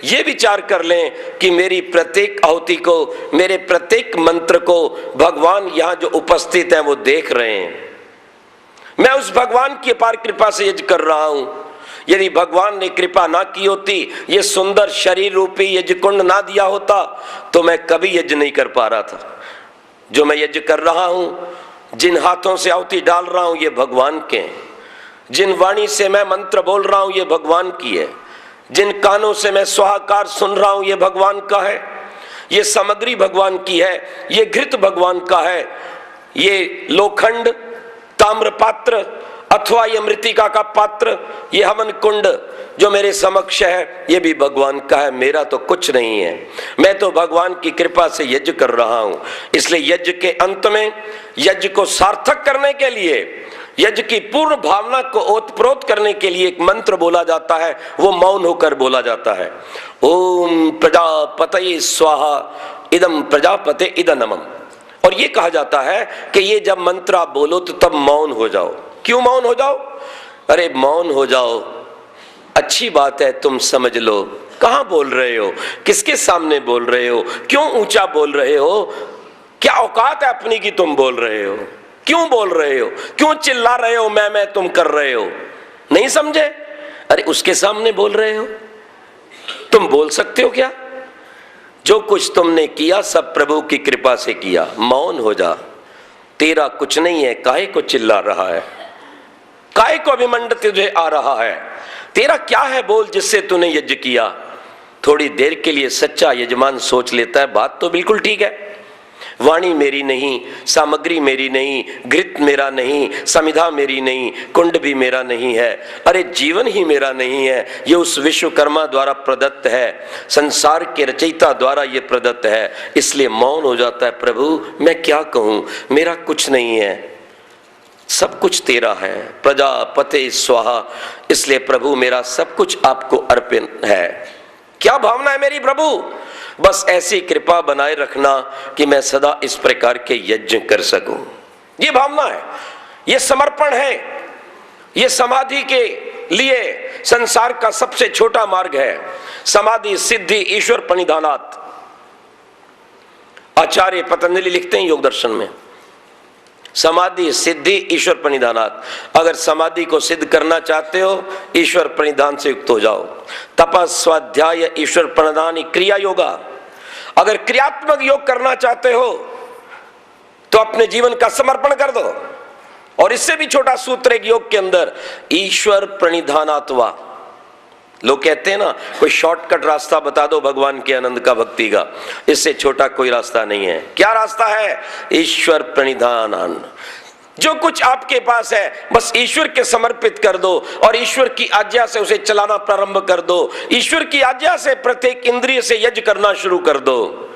ये विचार कर लें कि मेरी प्रत्येक आहुति को, मेरे प्रत्येक मंत्र को भगवान यहां जो उपस्थित हैं वो देख रहे हैं, मैं उस भगवान की अपार कृपा से यज्ञ कर रहा हूं। यदि भगवान ने कृपा ना की होती, ये सुंदर शरीर रूपी यज्ञ कुंड ना दिया होता, तो मैं कभी यज्ञ नहीं कर पा रहा था। जो मैं यज्ञ कर रहा हूं, जिन हाथों से आहुति डाल रहा हूं, ये भगवान के हैं। जिन वाणी से मैं मंत्र बोल रहा हूं, ये भगवान की है। जिन कानों से मैं स्वाहाकार सुन रहा हूं, ये भगवान का है। ये सामग्री भगवान की है, ये घृत भगवान का है, ये लोखंड ताम्र पात्र अथवा ये मृतिका का पात्र, ये हवन कुंड जो मेरे समक्ष है, ये भी भगवान का है। मेरा तो कुछ नहीं है, मैं तो भगवान की कृपा से यज्ञ कर रहा हूं। इसलिए यज्ञ के अंत में यज्ञ को सार्थक करने के लिए, यज्ञ की पूर्ण भावना को ओतप्रोत करने के लिए एक मंत्र बोला जाता है, वो मौन होकर बोला जाता है। ओम प्रजापतये स्वाहा इदम प्रजापते इदनमम। और ये कहा जाता है कि ये जब मंत्र आप बोलो तो तब मौन हो जाओ। क्यों मौन हो जाओ? अरे मौन हो जाओ, अच्छी बात है, तुम समझ लो कहां बोल रहे हो, किसके सामने बोल रहे हो, क्यों ऊंचा बोल रहे हो, क्या औकात है अपनी की तुम बोल रहे हो, क्यों बोल रहे हो, क्यों चिल्ला रहे हो, मैं तुम कर रहे हो, नहीं समझे? अरे उसके सामने बोल रहे हो, तुम बोल सकते हो क्या? जो कुछ तुमने किया सब प्रभु की कृपा से किया। मौन हो जा, तेरा कुछ नहीं है, काहे को चिल्ला रहा है, काहे को अभिमंड तुझे आ रहा है, तेरा क्या है बोल जिससे तूने यज्ञ किया। थोड़ी देर के लिए सच्चा यजमान सोच लेता है, बात तो बिल्कुल ठीक है, वाणी मेरी नहीं, सामग्री मेरी नहीं, घृत मेरा नहीं, समिधा मेरी नहीं, कुंड भी मेरा नहीं है, अरे जीवन ही मेरा नहीं है, ये उस विश्वकर्मा द्वारा प्रदत्त है, संसार के रचयिता द्वारा ये प्रदत्त है। इसलिए मौन हो जाता है, प्रभु मैं क्या कहूं, मेरा कुछ नहीं है, सब कुछ तेरा है, प्रजापते स्वाहा। इसलिए प्रभु मेरा सब कुछ आपको अर्पण है। क्या भावना है मेरी प्रभु? बस ऐसी कृपा बनाए रखना कि मैं सदा इस प्रकार के यज्ञ कर सकूं। ये भावना है, ये समर्पण है, ये समाधि के लिए संसार का सबसे छोटा मार्ग है। समाधि सिद्धि ईश्वर प्रणिधानात्। आचार्य पतंजलि लिखते हैं योग दर्शन में, समाधि सिद्धि ईश्वर प्रणिधानात्। अगर समाधि को सिद्ध करना चाहते हो, ईश्वर प्रणिधान से युक्त हो जाओ। तपस्वाध्याय ईश्वर प्रणिधानी क्रिया योगा। अगर क्रियात्मक योग करना चाहते हो तो अपने जीवन का समर्पण कर दो। और इससे भी छोटा सूत्र एक योग के अंदर, ईश्वर प्रणिधानात्वा। लोग कहते हैं ना, कोई शॉर्टकट रास्ता बता दो भगवान के आनंद का, भक्ति का, इससे छोटा कोई रास्ता नहीं है। क्या रास्ता है? ईश्वर प्रणिधान। जो कुछ आपके पास है बस ईश्वर के समर्पित कर दो और ईश्वर की आज्ञा से उसे चलाना प्रारंभ कर दो। ईश्वर की आज्ञा से प्रत्येक इंद्रिय से यज्ञ करना शुरू कर दो,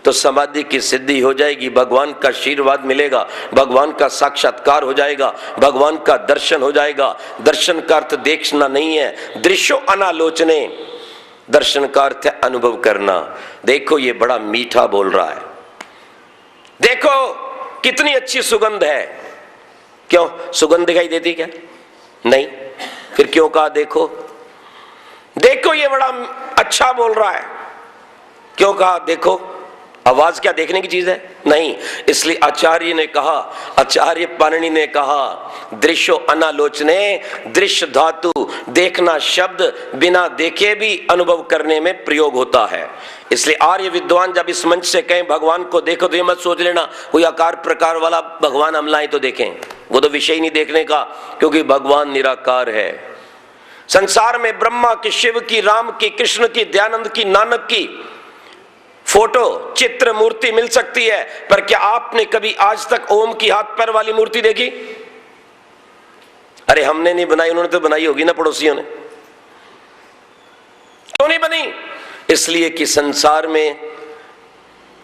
तो समाधि की सिद्धि हो जाएगी, भगवान का आशीर्वाद मिलेगा, भगवान का साक्षात्कार हो जाएगा, भगवान का दर्शन हो जाएगा। दर्शन का अर्थ देखना नहीं है, दृश्यो अनालोचने। दर्शन का अर्थ है अनुभव करना। देखो ये बड़ा मीठा बोल रहा है, देखो कितनी अच्छी सुगंध है। क्यों सुगंध दिखाई देती क्या? नहीं। फिर क्यों कहा देखो? देखो ये बड़ा अच्छा बोल रहा है, क्यों कहा देखो? आवाज क्या देखने की चीज है? नहीं। इसलिए आचार्य ने कहा, आचार्य पाणिनि ने कहा, दृश्यो अनालोचने। दृश्य धातु देखना शब्द बिना देखे भी अनुभव करने में प्रयोग होता है। इसलिए आर्य विद्वान जब इस मंच से कहें भगवान को देखो, तो ये मत सोच लेना कोई आकार प्रकार वाला भगवान हम लाए तो देखें, वो तो विषय नहीं देखने का, क्योंकि भगवान निराकार है। संसार में ब्रह्मा की, शिव की, राम की, कृष्ण की, दयानंद की, नानक की फोटो, चित्र, मूर्ति मिल सकती है, पर क्या आपने कभी आज तक ओम की हाथ पैर वाली मूर्ति देखी? अरे हमने नहीं बनाई, उन्होंने तो बनाई होगी ना पड़ोसियों ने। क्यों नहीं बनी? इसलिए कि संसार में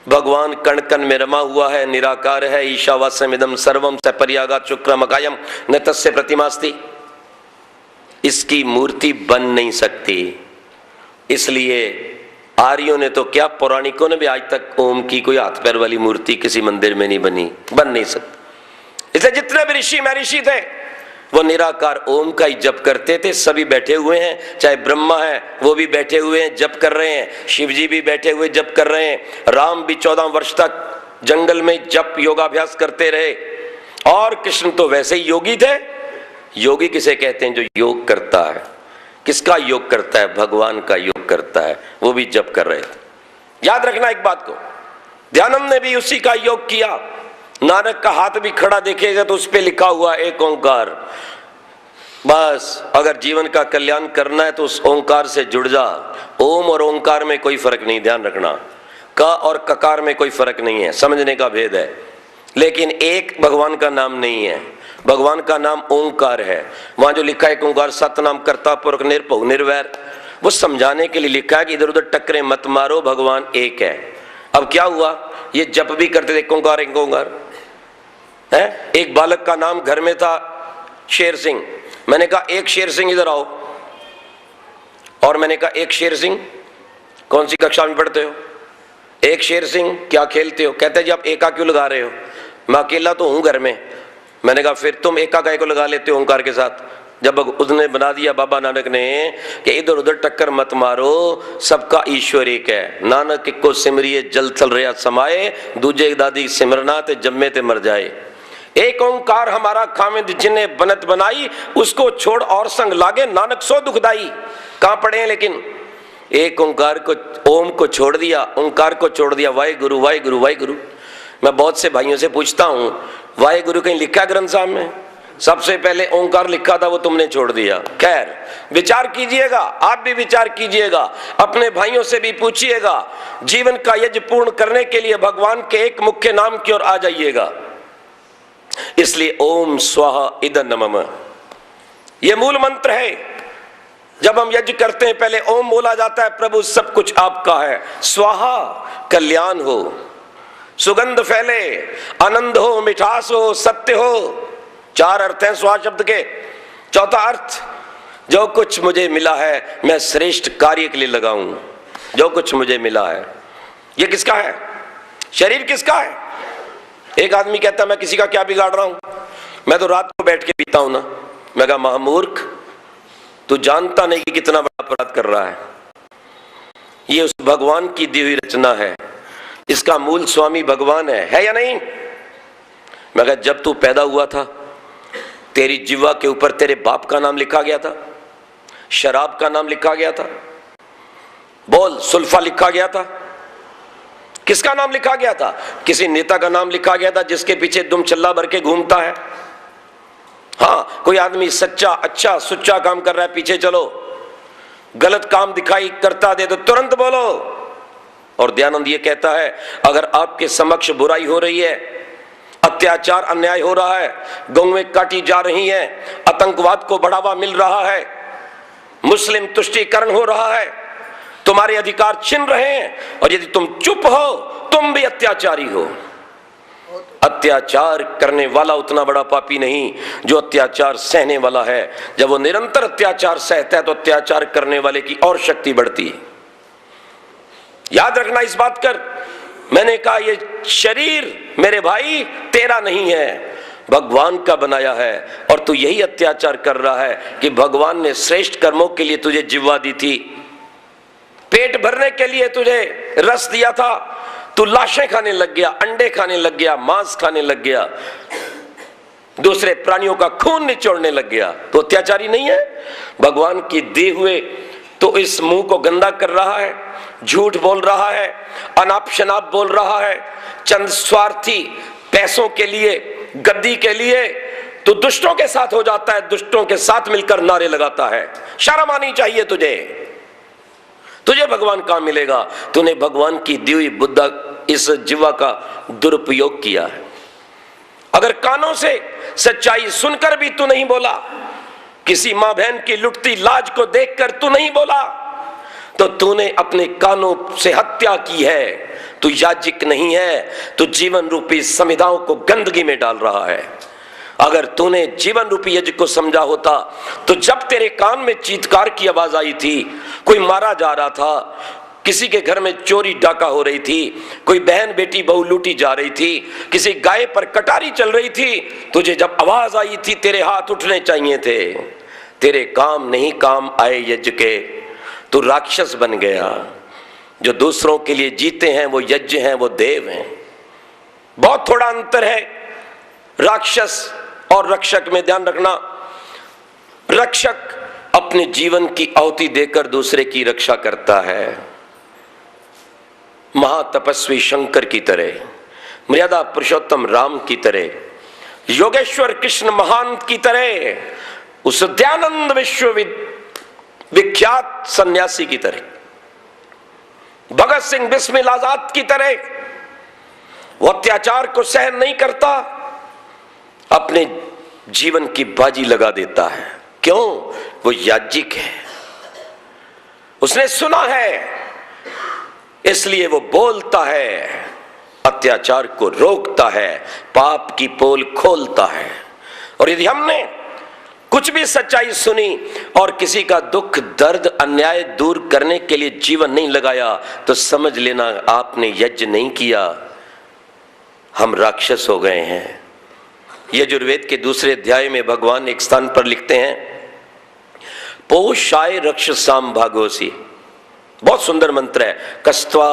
भगवान कण कण में रमा हुआ है, निराकार है। ईशावास्यमिदं सर्वम सपर्यागात् शुक्रमकायम न तस्य प्रतिमास्ति। इसकी मूर्ति बन नहीं सकती। इसलिए आर्यों ने तो क्या, पौराणिकों ने भी आज तक ओम की कोई हाथ पैर वाली मूर्ति किसी मंदिर में नहीं बन नहीं सकती। इसलिए जितने भी ऋषि महर्षि थे वो निराकार ओम का ही जप करते थे। सभी बैठे हुए हैं, चाहे ब्रह्मा है वो भी बैठे हुए हैं, जप कर रहे हैं, शिव जी भी बैठे हुए जप कर रहे हैं, राम भी 14 वर्ष तक जंगल में जप योगाभ्यास करते रहे, और कृष्ण तो वैसे ही योगी थे। योगी किसे कहते हैं? जो योग करता है। किसका योग करता है? भगवान का योग करता है, वो भी जप कर रहे थे। याद रखना एक बात को, दयानंद ने भी उसी का योग किया। नानक का हाथ भी खड़ा देखेगा तो उस पे लिखा हुआ एक ओंकार। बस अगर जीवन का कल्याण करना है तो उस ओंकार से जुड़ जा। ओम और ओंकार में कोई फर्क नहीं, ध्यान रखना। क और ककार में कोई फर्क नहीं है, समझने का भेद है। लेकिन एक भगवान का नाम नहीं है, भगवान का नाम ओंकार है। वहां जो लिखा है ओंकार सतनाम कर्ता पुरख निरभव निर्वैर, वो समझाने के लिए लिखा है कि इधर उधर टकरे मत मारो, भगवान एक है। अब क्या हुआ, ये जप भी करते थे ओंकार एक ओंकार है। एक बालक का नाम घर में था शेर सिंह। मैंने कहा एक शेर सिंह इधर आओ, और मैंने कहा एक शेर सिंह, कौन सी कक्षा में पढ़ते हो? एक शेर सिंह क्या खेलते हो? कहते जी आप एका क्यों लगा रहे हो? मैं अकेला तो हूं घर में। मैंने कहा फिर तुम एका गाय को लगा लेते हो ओंकार के साथ? जब उसने बना दिया बाबा नानक ने कि इधर उधर टक्कर मत मारो, सबका ईश्वर एक है। नानक को सिमरिए जल थल रहा समाए, दूजे दादी सिमरना ते जम्मे ते मर जाए। एक ओंकार हमारा खामिद जिन्हें बनत बनाई, उसको छोड़ और संग लागे नानक सो दुखदाई। कहां पढ़े हैं? लेकिन एक ओंकार को, ओम को छोड़ दिया, ओंकार को छोड़ दिया, वाहेगुरु वाहेगुरु वाहेगुरु। मैं बहुत से भाइयों से पूछता हूं, वाहेगुरु कहीं लिखा ग्रंथ साहब में? सबसे पहले ओंकार लिखा था, वो तुमने छोड़ दिया। खैर विचार कीजिएगा, आप भी विचार कीजिएगा, अपने भाइयों से भी पूछिएगा। जीवन का यज्ञ पूर्ण करने के लिए भगवान के एक मुख्य नाम की ओर आ जाइएगा। इसलिए ओम स्वाहा इदं नमः, यह मूल मंत्र है। जब हम यज्ञ करते हैं पहले ओम बोला जाता है, प्रभु सब कुछ आपका है। स्वाहा कल्याण हो, सुगंध फैले, आनंद हो, मिठास हो, सत्य हो। 4 अर्थ हैं स्वाहा शब्द के। चौथा अर्थ, जो कुछ मुझे मिला है मैं श्रेष्ठ कार्य के लिए लगाऊं। जो कुछ मुझे मिला है, ये किसका है? शरीर किसका है? एक आदमी कहता है मैं किसी का क्या बिगाड़ रहा हूं, मैं तो रात को बैठ के पीता हूं ना। मैं कहा महामूर्ख, तू जानता नहीं कि कितना बड़ा अपराध कर रहा है। ये उस भगवान की दी हुई रचना है, इसका मूल स्वामी भगवान है या नहीं? मैं कहा जब तू पैदा हुआ था तेरी जिह्वा के ऊपर तेरे बाप का नाम लिखा गया था, शराब का नाम लिखा गया था, बोल सुल्फा लिखा गया था। किसका नाम लिखा गया था? किसी नेता का नाम लिखा गया था जिसके पीछे दुम चल्ला भर के घूमता है। हाँ, कोई आदमी सच्चा अच्छा सुच्चा काम कर रहा है, पीछे चलो। गलत काम दिखाई करता दे तो तुरंत बोलो। और दयानंद ये कहता है, अगर आपके समक्ष बुराई हो रही है, अत्याचार अन्याय हो रहा है, गौएं काटी जा रही हैं, आतंकवाद को बढ़ावा मिल रहा है, मुस्लिम तुष्टीकरण हो रहा है, तुम्हारे अधिकार छिन रहे हैं, और यदि तुम चुप हो तुम भी अत्याचारी हो। अत्याचार करने वाला उतना बड़ा पापी नहीं जो अत्याचार सहने वाला है। जब वो निरंतर अत्याचार सहता है तो अत्याचार करने वाले की और शक्ति बढ़ती है। याद रखना इस बात कर। मैंने कहा ये शरीर मेरे भाई तेरा नहीं है, भगवान का बनाया है, और तू यही अत्याचार कर रहा है कि भगवान ने श्रेष्ठ कर्मों के लिए तुझे जिह्वा दी थी, पेट भरने के लिए तुझे रस दिया था, तू लाशें खाने लग गया, अंडे खाने लग गया, मांस खाने लग गया, दूसरे प्राणियों का खून निचोड़ने लग गया, तो अत्याचारी नहीं है? भगवान की दी हुए तो इस मुंह को गंदा कर रहा है, झूठ बोल रहा है, अनाप शनाप बोल रहा है, चंद स्वार्थी पैसों के लिए, गद्दी के लिए तो दुष्टों के साथ हो जाता है, दुष्टों के साथ मिलकर नारे लगाता है। शर्म आनी चाहिए तुझे। तुझे भगवान कहां मिलेगा? तूने भगवान की दी हुई बुद्धा इस जीवा का दुरुपयोग किया है। अगर कानों से सच्चाई सुनकर भी तू नहीं बोला, किसी मां बहन की लुटती लाज को देखकर तू नहीं बोला, तो तूने अपने कानों से हत्या की है। तू याजिक नहीं है, तू जीवन रूपी संविधाओं को गंदगी में डाल रहा है। अगर तूने जीवन रूपी यज्ञ को समझा होता तो जब तेरे कान में चीत्कार की आवाज आई थी, कोई मारा जा रहा था, किसी के घर में चोरी डाका हो रही थी, कोई बहन बेटी बहू लूटी जा रही थी, किसी गाय पर कटारी चल रही थी, तुझे जब आवाज आई थी तेरे हाथ उठने चाहिए थे। तेरे काम नहीं काम आए यज्ञ के, तू राक्षस बन गया। जो दूसरों के लिए जीते हैं वो यज्ञ हैं, वो देव हैं। बहुत थोड़ा अंतर है राक्षस और रक्षक में, ध्यान रखना। रक्षक अपने जीवन की आहुति देकर दूसरे की रक्षा करता है, महातपस्वी शंकर की तरह, मर्यादा पुरुषोत्तम राम की तरह, योगेश्वर कृष्ण महान की तरह, उस दयानंद विश्व विख्यात सन्यासी की तरह, भगत सिंह बिस्मिल आजाद की तरह। वो अत्याचार को सहन नहीं करता, अपने जीवन की बाजी लगा देता है। क्यों? वो याज्ञिक है, उसने सुना है, इसलिए वो बोलता है, अत्याचार को रोकता है, पाप की पोल खोलता है। और यदि हमने कुछ भी सच्चाई सुनी और किसी का दुख दर्द अन्याय दूर करने के लिए जीवन नहीं लगाया तो समझ लेना आपने यज्ञ नहीं किया, हम राक्षस हो गए हैं। यजुर्वेद के दूसरे अध्याय में भगवान एक स्थान पर लिखते हैं, पोषाय रक्षसाम भागोसी। बहुत सुंदर मंत्र है, कस्त्वा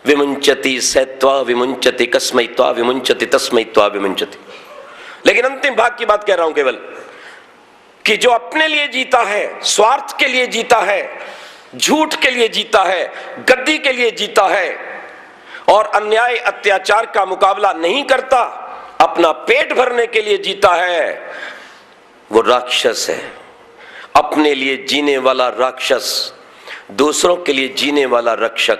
विमुंचति सैत्वा विमुंचति कस्मैत्वा विमुंचति तस्मैत्वा विमुंचति। लेकिन अंतिम भाग की बात कह रहा हूं केवल कि जो अपने लिए जीता है, स्वार्थ के लिए जीता है, झूठ के लिए जीता है, गद्दी के लिए जीता है और अन्याय अत्याचार का मुकाबला नहीं करता, अपना पेट भरने के लिए जीता है, वो राक्षस है। अपने लिए जीने वाला राक्षस, दूसरों के लिए जीने वाला रक्षक,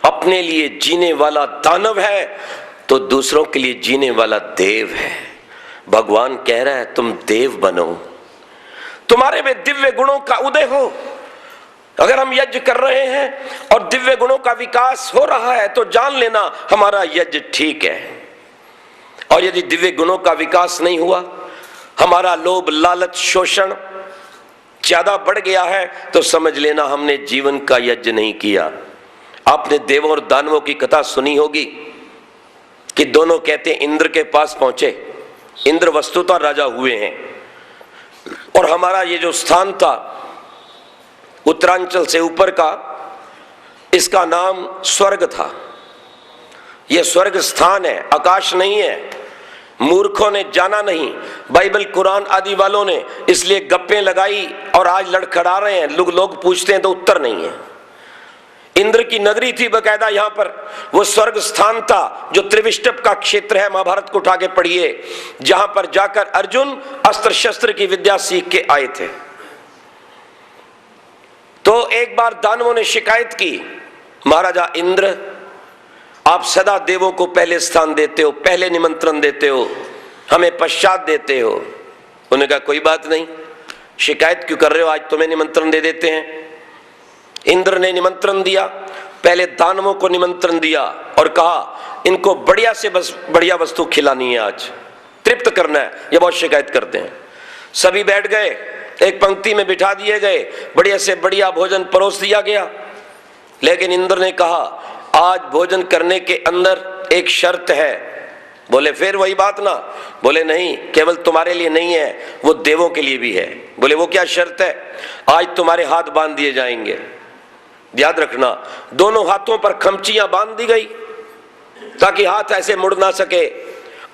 अपने लिए जीने वाला दानव है तो दूसरों के लिए जीने वाला देव है। भगवान कह रहा है तुम देव बनो, तुम्हारे में दिव्य गुणों का उदय हो। अगर हम यज्ञ कर रहे हैं और दिव्य गुणों का विकास हो रहा है तो जान लेना हमारा यज्ञ ठीक है। और यदि दिव्य गुणों का विकास नहीं हुआ, हमारा लोभ लालच शोषण ज्यादा बढ़ गया है, तो समझ लेना हमने जीवन का यज्ञ नहीं किया। आपने देवों और दानवों की कथा सुनी होगी कि दोनों कहते इंद्र के पास पहुंचे। इंद्र वस्तुतः राजा हुए हैं और हमारा ये जो स्थान था उत्तरांचल से ऊपर का, इसका नाम स्वर्ग था। यह स्वर्ग स्थान है, आकाश नहीं है। मूर्खों ने जाना नहीं, बाइबल कुरान आदि वालों ने इसलिए गप्पे लगाई और आज लड़खड़ा रहे हैं। लोग पूछते हैं तो उत्तर नहीं है। इंद्र की नगरी थी बकायदा यहां पर, वो स्वर्ग स्थान था जो त्रिविष्टप का क्षेत्र है, महाभारत को उठा के पढ़िए, जहां पर जाकर अर्जुन अस्त्र शस्त्र की विद्या सीख के आए थे। तो एक बार दानवों ने शिकायत की, महाराजा इंद्र आप सदा देवों को पहले स्थान देते हो, पहले निमंत्रण देते हो, हमें पश्चात देते हो। उन्होंने कहा कोई बात नहीं, शिकायत क्यों कर रहे हो, आज तुम्हें निमंत्रण दे देते हैं। इंद्र ने निमंत्रण दिया, पहले दानवों को निमंत्रण दिया और कहा इनको बढ़िया से बस बढ़िया वस्तु खिलानी है, आज तृप्त करना है, ये बहुत शिकायत करते हैं। सभी बैठ गए, एक पंक्ति में बिठा दिए गए, बढ़िया से बढ़िया भोजन परोस दिया गया। लेकिन इंद्र ने कहा आज भोजन करने के अंदर एक शर्त है। बोले फिर वही बात ना? बोले नहीं, केवल तुम्हारे लिए नहीं है, वो देवों के लिए भी है। बोले वो क्या शर्त है? आज तुम्हारे हाथ बांध दिए जाएंगे। याद रखना, दोनों हाथों पर खमचियां बांध दी गई ताकि हाथ ऐसे मुड़ ना सके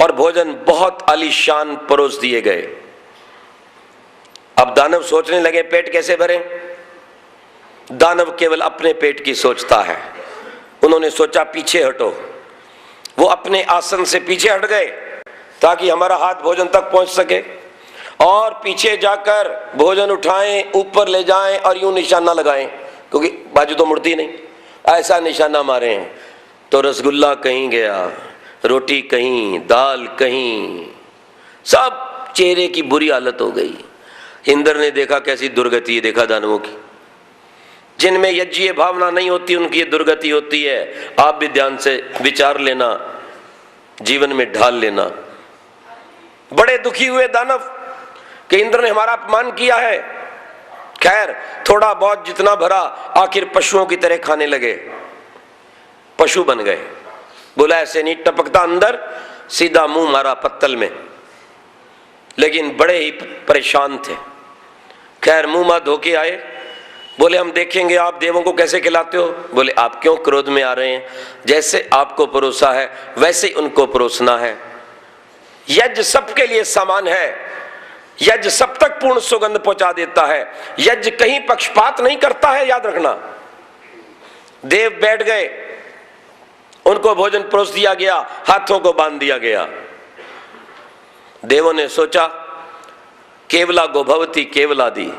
और भोजन बहुत आलीशान परोस दिए गए। अब दानव सोचने लगे पेट कैसे भरें। दानव केवल अपने पेट की सोचता है। उन्होंने सोचा पीछे हटो, वो अपने आसन से पीछे हट गए ताकि हमारा हाथ भोजन तक पहुंच सके, और पीछे जाकर भोजन उठाएं, ऊपर ले जाएं और यूं निशाना लगाएं, क्योंकि बाजू तो मुड़ती नहीं। ऐसा निशाना मारे तो रसगुल्ला कहीं गया, रोटी कहीं, दाल कहीं, सब चेहरे की बुरी हालत हो गई। इंद्र ने देखा कैसी दुर्गति है, देखा दानवों की। जिनमें यज्ञीय भावना नहीं होती उनकी ये दुर्गति होती है। आप भी ध्यान से विचार लेना, जीवन में ढाल लेना। बड़े दुखी हुए दानव कि इंद्र ने हमारा अपमान किया है। खैर थोड़ा बहुत जितना भरा आखिर पशुओं की तरह खाने लगे, पशु बन गए। बोला ऐसे नहीं टपकता अंदर, सीधा मुंह मारा पत्तल में, लेकिन बड़े ही परेशान थे। खैर मुंह मां धो के आए, बोले हम देखेंगे आप देवों को कैसे खिलाते हो। बोले आप क्यों क्रोध में आ रहे हैं, जैसे आपको परोसा है वैसे ही उनको परोसना है। यज्ञ सबके लिए समान है, यज्ञ सब तक पूर्ण सुगंध पहुंचा देता है, यज्ञ कहीं पक्षपात नहीं करता है, याद रखना। देव बैठ गए, उनको भोजन परोस दिया गया, हाथों को बांध दिया गया। देवों ने सोचा केवला गोभवती केवलादि,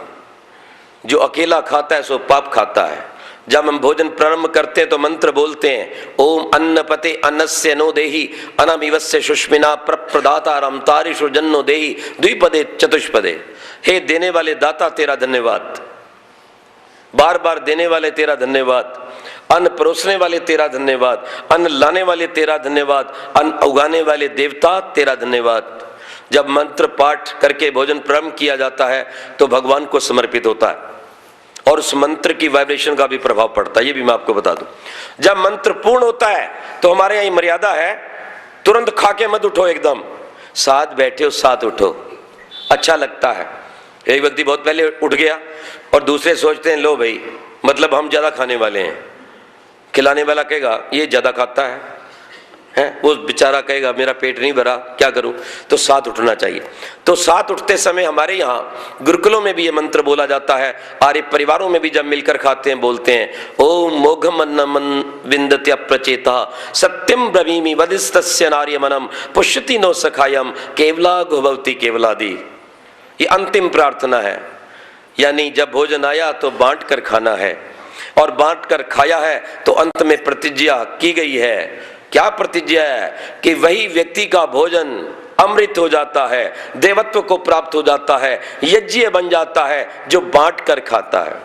जो अकेला खाता है सो पाप खाता है। जब हम भोजन प्रारंभ करते हैं तो मंत्र बोलते हैं ओम अन्नपते अन्नस्य नो देहि अनमिवस्य सुष्मिना प्रप्रदाता रमतारिषु जन्नो देहि द्विपदे चतुष्पदे। हे देने वाले दाता तेरा धन्यवाद, बार बार देने वाले तेरा धन्यवाद, अन्न परोसने वाले तेरा धन्यवाद, अन्न लाने वाले तेरा धन्यवाद, अन्न उगाने वाले देवता तेरा धन्यवाद। जब मंत्र पाठ करके भोजन प्रारंभ किया जाता है तो भगवान को समर्पित होता है और उस मंत्र की वाइब्रेशन का भी प्रभाव पड़ता है, ये भी मैं आपको बता दूं। जब मंत्र पूर्ण होता है तो हमारे यहाँ मर्यादा है तुरंत खा के मत उठो, एकदम साथ बैठे हो साथ उठो, अच्छा लगता है। एक व्यक्ति बहुत पहले उठ गया और दूसरे सोचते हैं लो भाई मतलब हम ज्यादा खाने वाले हैं, खिलाने वाला कहेगा ये ज्यादा खाता है, वो बेचारा कहेगा मेरा पेट नहीं भरा क्या करूं, तो साथ उठना चाहिए। तो साथ उठते समय हमारे यहाँ गुरुकुलों में भी ये मंत्र बोला जाता है, आर्य परिवारों में भी जब मिलकर खाते हैं बोलते हैं ओम मोघमन्नमन विन्दत्य प्रचेता सत्यम ब्रवीमि वदिस्तस्य नार्यमनम पुष्यति नो सखायम केवला गोभवती केवलादि। ये अंतिम प्रार्थना है, यानी जब भोजन आया तो बांट कर खाना है और बांट कर खाया है तो अंत में प्रतिज्ञा की गई है। क्या प्रतिज्ञा है कि वही व्यक्ति का भोजन अमृत हो जाता है, देवत्व को प्राप्त हो जाता है, यज्ञ बन जाता है जो बांट कर खाता है,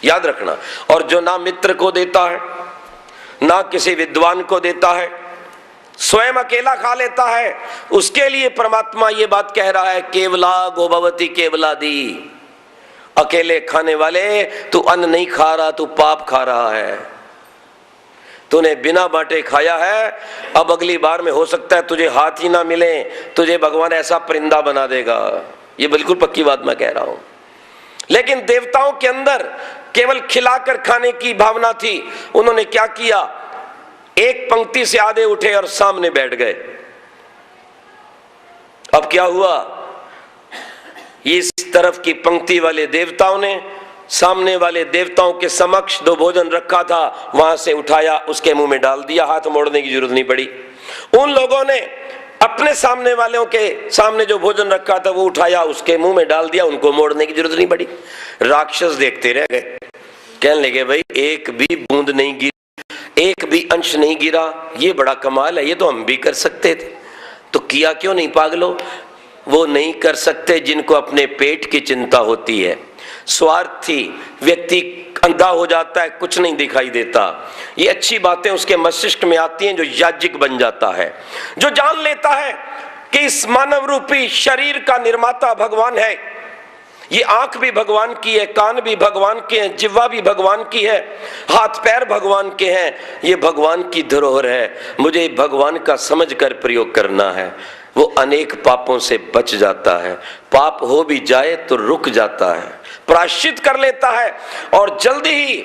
याद रखना। और जो ना मित्र को देता है ना किसी विद्वान को देता है, स्वयं अकेला खा लेता है, उसके लिए परमात्मा ये बात कह रहा है केवला गोभवती केवलादि। अकेले खाने वाले तू अन्न नहीं खा रहा, तू पाप खा रहा है, तूने बिना बांटे खाया है। अब अगली बार में हो सकता है तुझे हाथ ही ना मिले, तुझे भगवान ऐसा परिंदा बना देगा। ये बिल्कुल पक्की बात मैं कह रहा हूं। लेकिन देवताओं के अंदर केवल खिलाकर खाने की भावना थी। उन्होंने क्या किया, एक पंक्ति से आधे उठे और सामने बैठ गए। अब क्या हुआ, इस तरफ की पंक्ति वाले देवताओं ने सामने वाले देवताओं के समक्ष दो भोजन रखा था, वहां से उठाया उसके मुंह में डाल दिया, हाथ मोड़ने की जरूरत नहीं पड़ी। उन लोगों ने अपने सामने वालों के सामने जो भोजन रखा था वो उठाया उसके मुंह में डाल दिया, उनको मोड़ने की जरूरत नहीं पड़ी। राक्षस देखते रह गए, कहने लगे भाई एक भी बूंद नहीं गिरी, एक भी अंश नहीं गिरा, ये बड़ा कमाल है, ये तो हम भी कर सकते थे, तो किया क्यों नहीं पागलो। वो नहीं कर सकते जिनको अपने पेट की चिंता होती है। स्वार्थी व्यक्ति अंधा हो जाता है, कुछ नहीं दिखाई देता। ये अच्छी बातें उसके मस्तिष्क में आती हैं जो याज्ञिक बन जाता है, जो जान लेता है कि इस मानव रूपी शरीर का निर्माता भगवान है, ये आंख भी भगवान की है, कान भी भगवान के हैं, जिह्वा भी भगवान की है, हाथ पैर भगवान के हैं, ये भगवान की धरोहर है, मुझे भगवान का समझ कर प्रयोग करना है। वो अनेक पापों से बच जाता है, पाप हो भी जाए तो रुक जाता है, प्रायश्चित कर लेता है और जल्दी ही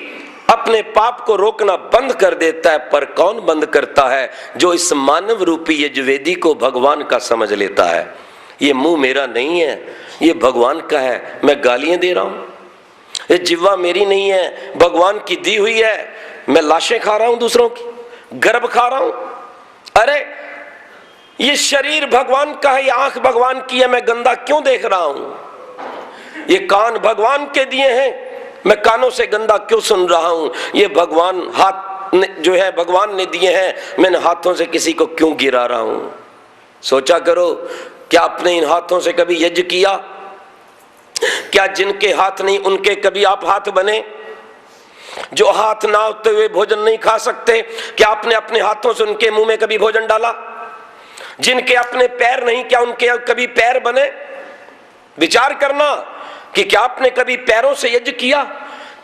अपने पाप को रोकना बंद कर देता है। पर कौन बंद करता है, जो इस मानव रूपी यजुर्वेदी को भगवान का समझ लेता है। ये मुंह मेरा नहीं है, ये भगवान का है, मैं गालियां दे रहा हूं, ये जिह्वा मेरी नहीं है, भगवान की दी हुई है, मैं लाशें खा रहा हूं दूसरों की, गर्भ खा रहा हूं। अरे ये शरीर भगवान का है, ये आंख भगवान की है, मैं गंदा क्यों देख रहा हूं। ये कान भगवान के दिए हैं, मैं कानों से गंदा क्यों सुन रहा हूं। ये भगवान हाथ जो है भगवान ने दिए हैं, मैं हाथों से किसी को क्यों गिरा रहा हूं। सोचा करो, क्या अपने इन हाथों से कभी यज्ञ किया? क्या जिनके हाथ नहीं उनके कभी आप हाथ बने? जो हाथ ना होते हुए भोजन नहीं खा सकते, क्या आपने अपने हाथों से उनके मुंह में कभी भोजन डाला? जिनके अपने पैर नहीं, क्या उनके कभी पैर बने? विचार करना कि क्या आपने कभी पैरों से यज्ञ किया,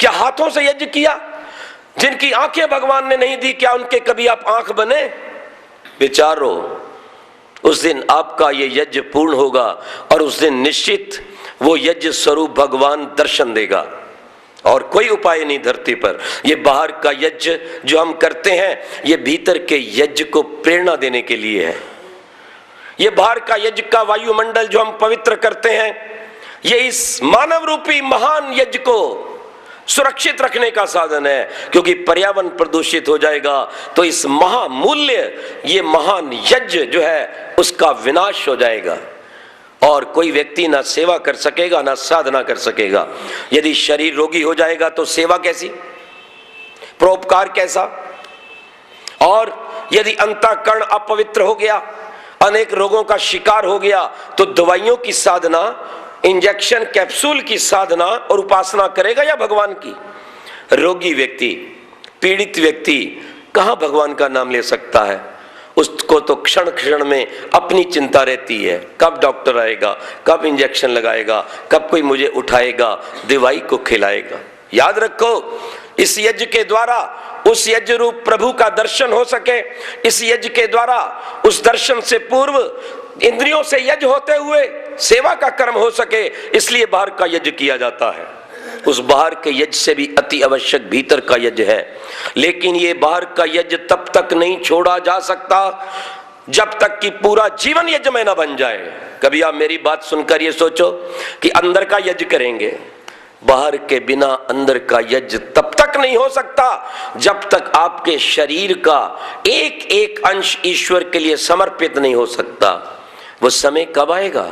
क्या हाथों से यज्ञ किया? जिनकी आंखें भगवान ने नहीं दी, क्या उनके कभी आप आंख बने? विचारो, उस दिन आपका ये यज्ञ पूर्ण होगा और उस दिन निश्चित वो यज्ञ स्वरूप भगवान दर्शन देगा और कोई उपाय नहीं धरती पर। ये बाहर का यज्ञ जो हम करते हैं, ये भीतर के यज्ञ को प्रेरणा देने के लिए है। ये बाहर का यज्ञ का वायुमंडल जो हम पवित्र करते हैं, ये इस मानव रूपी महान यज्ञ को सुरक्षित रखने का साधन है, क्योंकि पर्यावरण प्रदूषित हो जाएगा तो इस महामूल्य, ये महान यज्ञ जो है उसका विनाश हो जाएगा और कोई व्यक्ति ना सेवा कर सकेगा ना साधना कर सकेगा। यदि शरीर रोगी हो जाएगा तो सेवा कैसी, परोपकार कैसा? और यदि अंतःकरण अपवित्र हो गया, अनेक रोगों का शिकार हो गया, तो दवाइयों की साधना, इंजेक्शन कैप्सूल की साधना और उपासना करेगा या भगवान की? रोगी व्यक्ति, पीड़ित व्यक्ति कहां भगवान का नाम ले सकता है? उसको तो क्षण क्षण में अपनी चिंता रहती है, कब डॉक्टर आएगा, कब इंजेक्शन लगाएगा, कब कोई मुझे उठाएगा, दवाई को खिलाएगा। याद रखो, इस यज्ञ के द्वारा उस यज्ञ रूप प्रभु का दर्शन हो सके, इस यज्ञ के द्वारा उस दर्शन से पूर्व इंद्रियों से यज्ञ होते हुए सेवा का कर्म हो सके, इसलिए बाहर का यज्ञ किया जाता है। उस बाहर के यज्ञ से भी अति आवश्यक भीतर का यज्ञ है। लेकिन ये बाहर का यज्ञ तब तक नहीं छोड़ा जा सकता जब तक कि पूरा जीवन यज्ञमय न बन जाए। कभी आप मेरी बात सुनकर ये सोचो कि अंदर का यज्ञ करेंगे, बाहर के बिना अंदर का यज्ञ तब तक नहीं हो सकता जब तक आपके शरीर का एक एक अंश ईश्वर के लिए समर्पित नहीं हो सकता। वो समय कब आएगा?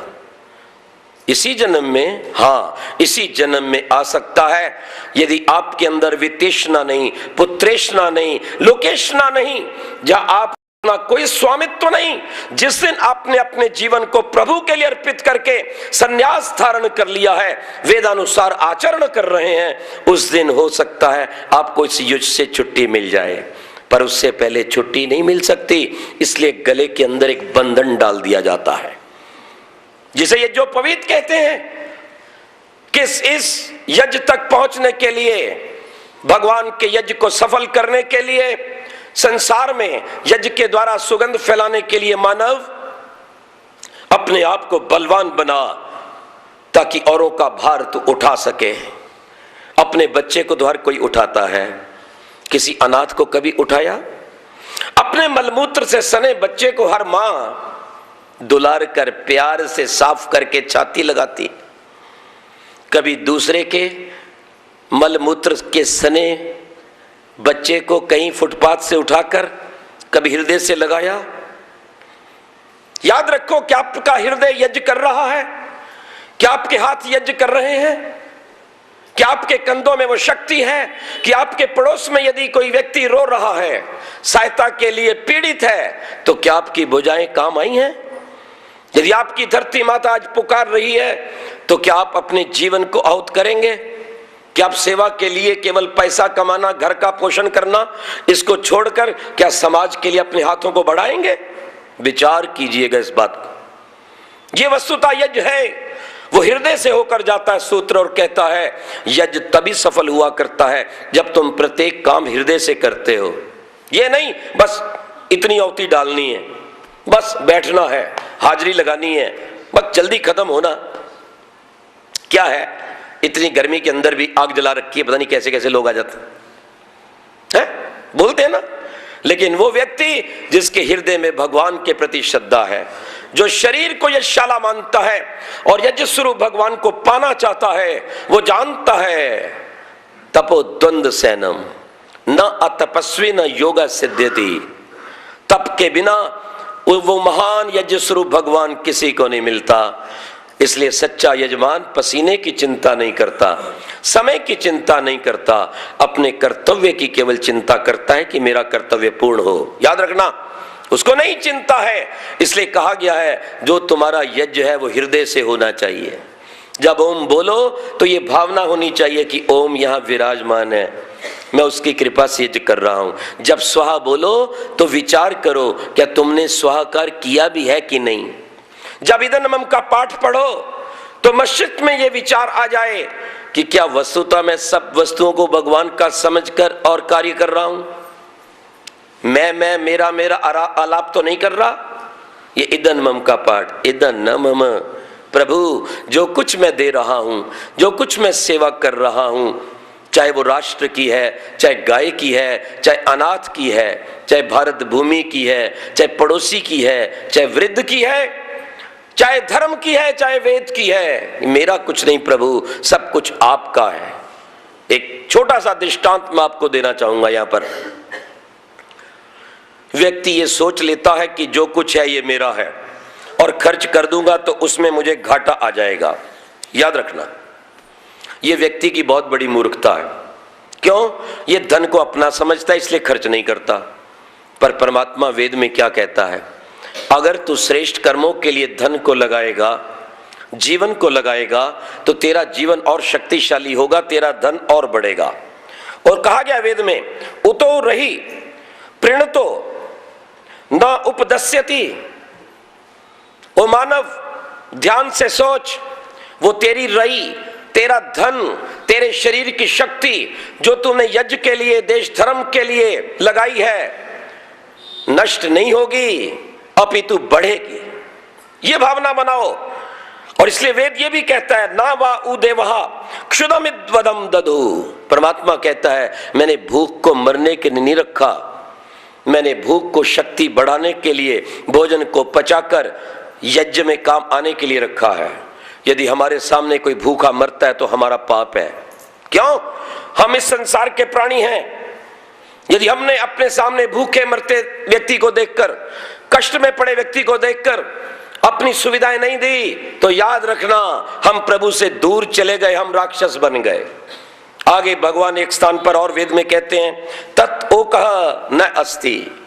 इसी जन्म में, हाँ, इसी जन्म में आ सकता है, यदि आपके अंदर वितृष्णा नहीं, पुत्रेष्णा नहीं, लोकेष्णा नहीं, जहां आप अपना कोई स्वामित्व नहीं। जिस दिन आपने अपने जीवन को प्रभु के लिए अर्पित करके संन्यास धारण कर लिया है, वेदानुसार आचरण कर रहे हैं, उस दिन हो सकता है आपको इस युद्ध से छुट्टी मिल जाए, पर उससे पहले छुट्टी नहीं मिल सकती। इसलिए गले के अंदर एक बंधन डाल दिया जाता है, जिसे ये जो पवित्र कहते हैं कि इस यज्ञ तक पहुंचने के लिए, भगवान के यज्ञ को सफल करने के लिए, संसार में यज्ञ के द्वारा सुगंध फैलाने के लिए मानव अपने आप को बलवान बना ताकि औरों का भार तो उठा सके। अपने बच्चे को तो हर कोई उठाता है, किसी अनाथ को कभी उठाया? अपने मलमूत्र से सने बच्चे को हर मां दुलार कर प्यार से साफ करके छाती लगाती। कभी दूसरे के मलमूत्र के सने बच्चे को कहीं फुटपाथ से उठाकर कभी हृदय से लगाया? याद रखो, क्या आपका हृदय यज्ञ कर रहा है? क्या आपके हाथ यज्ञ कर रहे हैं? क्या आपके कंधों में वो शक्ति है कि आपके पड़ोस में यदि कोई व्यक्ति रो रहा है, सहायता के लिए पीड़ित है, तो क्या आपकी भुजाएं काम आई हैं? यदि आपकी धरती माता आज पुकार रही है, तो क्या आप अपने जीवन को आहुत करेंगे? क्या आप सेवा के लिए केवल पैसा कमाना, घर का पोषण करना, इसको छोड़कर क्या समाज के लिए अपने हाथों को बढ़ाएंगे? विचार कीजिएगा इस बात को। ये वस्तुतः यज्ञ है, वो हृदय से होकर जाता है। सूत्र और कहता है, यज्ञ तभी सफल हुआ करता है जब तुम प्रत्येक काम हृदय से करते हो। ये नहीं बस इतनी अवधि डालनी है, बस बैठना है, हाजिरी लगानी है, बस जल्दी खत्म होना। क्या है, इतनी गर्मी के अंदर भी आग जला रखी है, पता नहीं कैसे कैसे लोग आ जाते हैं, बोलते हैं ना। लेकिन वो व्यक्ति जिसके हृदय में भगवान के प्रति श्रद्धा है, जो शरीर को यज्ञशाला मानता है और यज्ञ स्वरूप भगवान को पाना चाहता है, वो जानता है तपो द्वंद्व सैनम न अतपस्वी न योगा सिद्ध्यति। तप के बिना वो महान यज्ञ स्वरूप भगवान किसी को नहीं मिलता। इसलिए सच्चा यजमान पसीने की चिंता नहीं करता, समय की चिंता नहीं करता, अपने कर्तव्य की केवल चिंता करता है कि मेरा कर्तव्य पूर्ण हो। याद रखना, उसको नहीं चिंता है। इसलिए कहा गया है, जो तुम्हारा यज्ञ है वो हृदय से होना चाहिए। जब ओम बोलो तो ये भावना होनी चाहिए कि ओम यहाँ विराजमान है। मैं उसकी कृपा से यज्ञ कर रहा हूं। जब स्वाहा बोलो तो विचार करो क्या तुमने स्वाहाकार किया भी है कि नहीं। जब इदन्नमम का पाठ पढ़ो तो मस्तिष्क में यह विचार आ जाए कि क्या वस्तुतः मैं सब वस्तुओं को भगवान का समझकर और कार्य कर रहा हूं। मैं मेरा आलाप तो नहीं कर रहा। ये इदन्नमम का पाठ, इदन्नमम, प्रभु जो कुछ मैं दे रहा हूं, जो कुछ मैं सेवा कर रहा हूं, चाहे वो राष्ट्र की है, चाहे गाय की है, चाहे अनाथ की है, चाहे भारत भूमि की है, चाहे पड़ोसी की है, चाहे वृद्ध की है, चाहे धर्म की है, चाहे वेद की है, मेरा कुछ नहीं प्रभु, सब कुछ आपका है। एक छोटा सा दृष्टांत मैं आपको देना चाहूंगा। यहां पर व्यक्ति ये सोच लेता है कि जो कुछ है ये मेरा है और खर्च कर दूंगा तो उसमें मुझे घाटा आ जाएगा। याद रखना, ये व्यक्ति की बहुत बड़ी मूर्खता है। क्यों? ये धन को अपना समझता है इसलिए खर्च नहीं करता। पर परमात्मा वेद में क्या कहता है? अगर तू श्रेष्ठ कर्मों के लिए धन को लगाएगा, जीवन को लगाएगा, तो तेरा जीवन और शक्तिशाली होगा, तेरा धन और बढ़ेगा। और कहा गया वेद में, उतो रही प्रणतो न उपदस्यति। ओ मानव, ध्यान से सोच, वो तेरी रई, तेरा धन, तेरे शरीर की शक्ति जो तूने यज्ञ के लिए, देश धर्म के लिए लगाई है, नष्ट नहीं होगी, अपितु बढ़ेगी। ये भावना बनाओ। और इसलिए वेद ये भी कहता है, ना वा उदेवहा क्षुदमिद्वदम दधु। परमात्मा कहता है, मैंने भूख को मरने के लिए नहीं रखा, मैंने भूख को शक्ति बढ़ाने के लिए, भोजन को पचाकर यज्ञ में काम आने के लिए रखा है। यदि हमारे सामने कोई भूखा मरता है तो हमारा पाप है। क्यों? हम इस संसार के प्राणी हैं। यदि हमने अपने सामने भूखे मरते व्यक्ति को देखकर, कष्ट में पड़े व्यक्ति को देखकर अपनी सुविधाएं नहीं दी, तो याद रखना हम प्रभु से दूर चले गए, हम राक्षस बन गए। आगे भगवान एक स्थान पर और वेद में कहते हैं, तत् ओकः न अस्ति।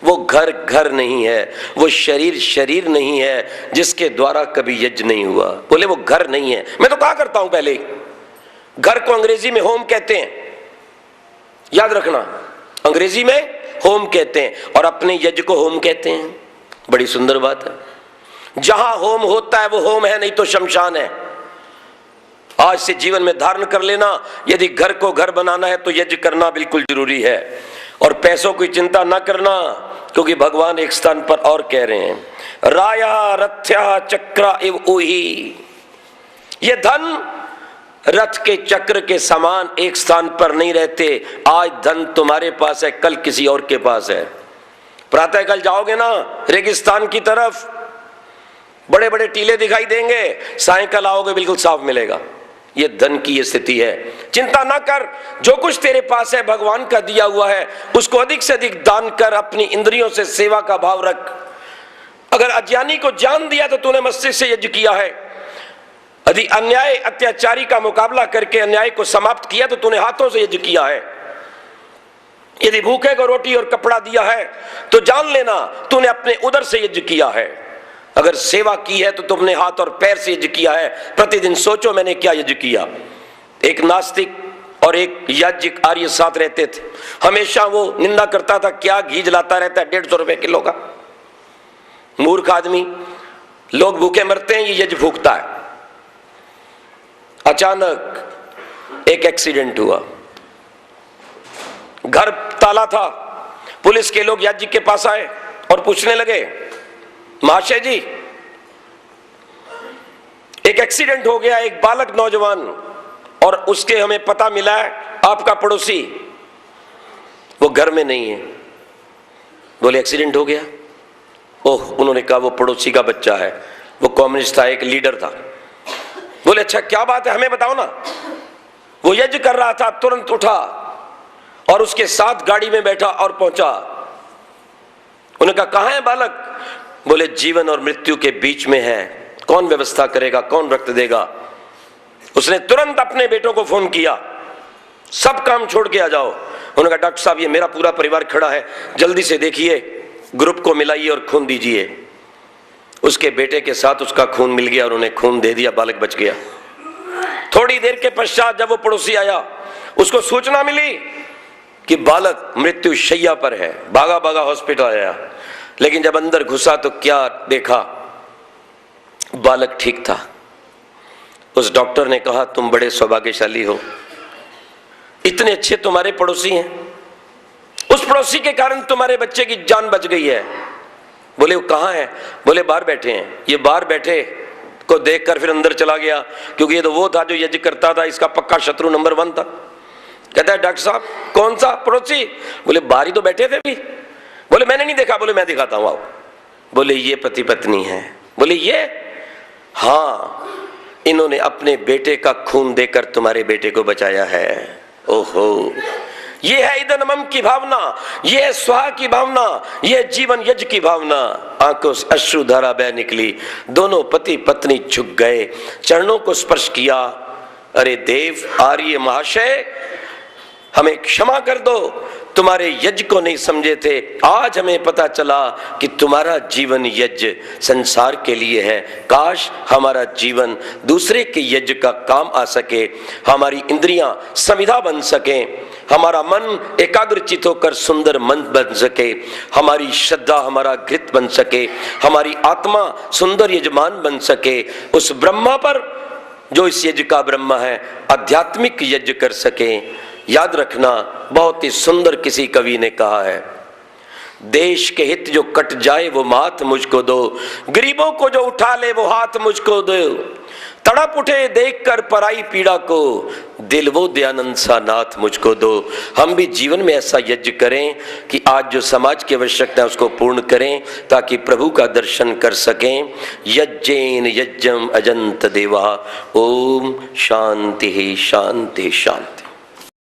वो घर घर नहीं है, वो शरीर शरीर नहीं है जिसके द्वारा कभी यज्ञ नहीं हुआ। बोले वो घर नहीं है। मैं तो कहा करता हूं पहले, घर को अंग्रेजी में होम कहते हैं। याद रखना, अंग्रेजी में होम कहते हैं और अपने यज्ञ को होम कहते हैं। बड़ी सुंदर बात है। जहां होम होता है वो होम है, नहीं तो शमशान है। आज से जीवन में धारण कर लेना, यदि घर को घर बनाना है तो यज्ञ करना बिल्कुल जरूरी है। और पैसों की चिंता ना करना, क्योंकि भगवान एक स्थान पर और कह रहे हैं, राया रथ्या चक्र इव ऊही। ये धन रथ के चक्र के समान एक स्थान पर नहीं रहते। आज धन तुम्हारे पास है, कल किसी और के पास है। प्रातः कल जाओगे ना रेगिस्तान की तरफ, बड़े बड़े टीले दिखाई देंगे, सायंकाल आओगे बिल्कुल साफ मिलेगा। ये धन की ये स्थिति है। चिंता ना कर, जो कुछ तेरे पास है भगवान का दिया हुआ है, उसको अधिक से अधिक दान कर, अपनी इंद्रियों से सेवा का भाव रख। अगर अज्ञानी को ज्ञान दिया तो तूने मस्तिष्क से यज्ञ किया है। यदि अन्याय अत्याचारी का मुकाबला करके अन्याय को समाप्त किया तो तूने हाथों से यज्ञ किया है। यदि भूखे को रोटी और कपड़ा दिया है तो जान लेना तूने अपने उदर से यज्ञ किया है। अगर सेवा की है तो तुमने हाथ और पैर से यज्ञ किया है। प्रतिदिन सोचो मैंने क्या यज्ञ किया। एक नास्तिक और एक याज्ञिक आर्य साथ रहते थे। हमेशा वो निंदा करता था, क्या घी जलाता रहता है 150 रुपए किलो का, मूर्ख आदमी, लोग भूखे मरते हैं, ये यज्ञ फूकता है। अचानक एक एक्सीडेंट हुआ, घर ताला था। पुलिस के लोग याज्ञिक के पास आए और पूछने लगे, महाशय जी एक एक्सीडेंट हो गया, एक बालक नौजवान, और उसके हमें पता मिला है आपका पड़ोसी वो घर में नहीं है। बोले एक्सीडेंट हो गया? ओह, उन्होंने कहा वो पड़ोसी का बच्चा है, वो कम्युनिस्ट था, एक लीडर था। बोले अच्छा क्या बात है, हमें बताओ ना। वो यज्ञ कर रहा था, तुरंत उठा और उसके साथ गाड़ी में बैठा और पहुंचा। उन्होंने कहा कहां है बालक? बोले जीवन और मृत्यु के बीच में है, कौन व्यवस्था करेगा, कौन रक्त देगा। उसने तुरंत अपने बेटों को फोन किया, सब काम छोड़ के आ जाओ। उन्होंने कहा डॉक्टर साहब ये मेरा पूरा परिवार खड़ा है, जल्दी से देखिए, ग्रुप को मिलाइए और खून दीजिए। उसके बेटे के साथ उसका खून मिल गया, उन्होंने खून दे दिया, बालक बच गया। थोड़ी देर के पश्चात जब वो पड़ोसी आया, उसको सूचना मिली कि बालक मृत्यु शैया पर है, भागा भागा हॉस्पिटल आया, लेकिन जब अंदर घुसा तो क्या देखा, बालक ठीक था। उस डॉक्टर ने कहा तुम बड़े सौभाग्यशाली हो, इतने अच्छे तुम्हारे पड़ोसी हैं, उस पड़ोसी के कारण तुम्हारे बच्चे की जान बच गई है। बोले वो कहाँ है? बोले बाहर बैठे हैं। ये बाहर बैठे को देखकर फिर अंदर चला गया, क्योंकि ये तो वो था जो यज्ञ करता था, इसका पक्का शत्रु नंबर 1 था। कहता है डॉक्टर साहब कौन सा पड़ोसी? बोले बाहर ही तो बैठे थे भी। बोले मैंने नहीं देखा। बोले मैं दिखाता हूं आओ। बोले ये पति पत्नी है। बोले ये? हाँ, इन्होंने अपने बेटे का खून देकर तुम्हारे बेटे को बचाया है। ओहो, ये है इदनमम की भावना, ये है स्वाहा की भावना, ये जीवन यज्ञ की भावना। आंखों से अश्रुधारा बह निकली, दोनों पति पत्नी झुक गए, चरणों को स्पर्श किया। अरे देव आर्य महाशय, हमें क्षमा कर दो, तुम्हारे यज्ञ को नहीं समझे थे, आज हमें पता चला कि तुम्हारा जीवन यज्ञ संसार के लिए है। काश हमारा जीवन दूसरे के यज्ञ का काम आ सके, हमारी इंद्रियां समिधा बन सके, हमारा मन एकाग्रचित होकर सुंदर मन बन सके, हमारी श्रद्धा हमारा घृत बन सके, हमारी आत्मा सुंदर यजमान बन सके, उस ब्रह्मा पर जो इस यज्ञ का ब्रह्मा है आध्यात्मिक यज्ञ कर सके। याद रखना, बहुत ही सुंदर किसी कवि ने कहा है, देश के हित जो कट जाए वो माथ मुझको दो, गरीबों को जो उठा ले वो हाथ मुझको दो, तड़प उठे देखकर पराई पीड़ा को, दिल वो दयानंद सा नाथ मुझको दो। हम भी जीवन में ऐसा यज्ञ करें कि आज जो समाज की आवश्यकता है उसको पूर्ण करें, ताकि प्रभु का दर्शन कर सकें। यज्ञेन यज्ञम अजंत देवा। ओम शांति शांति शांति।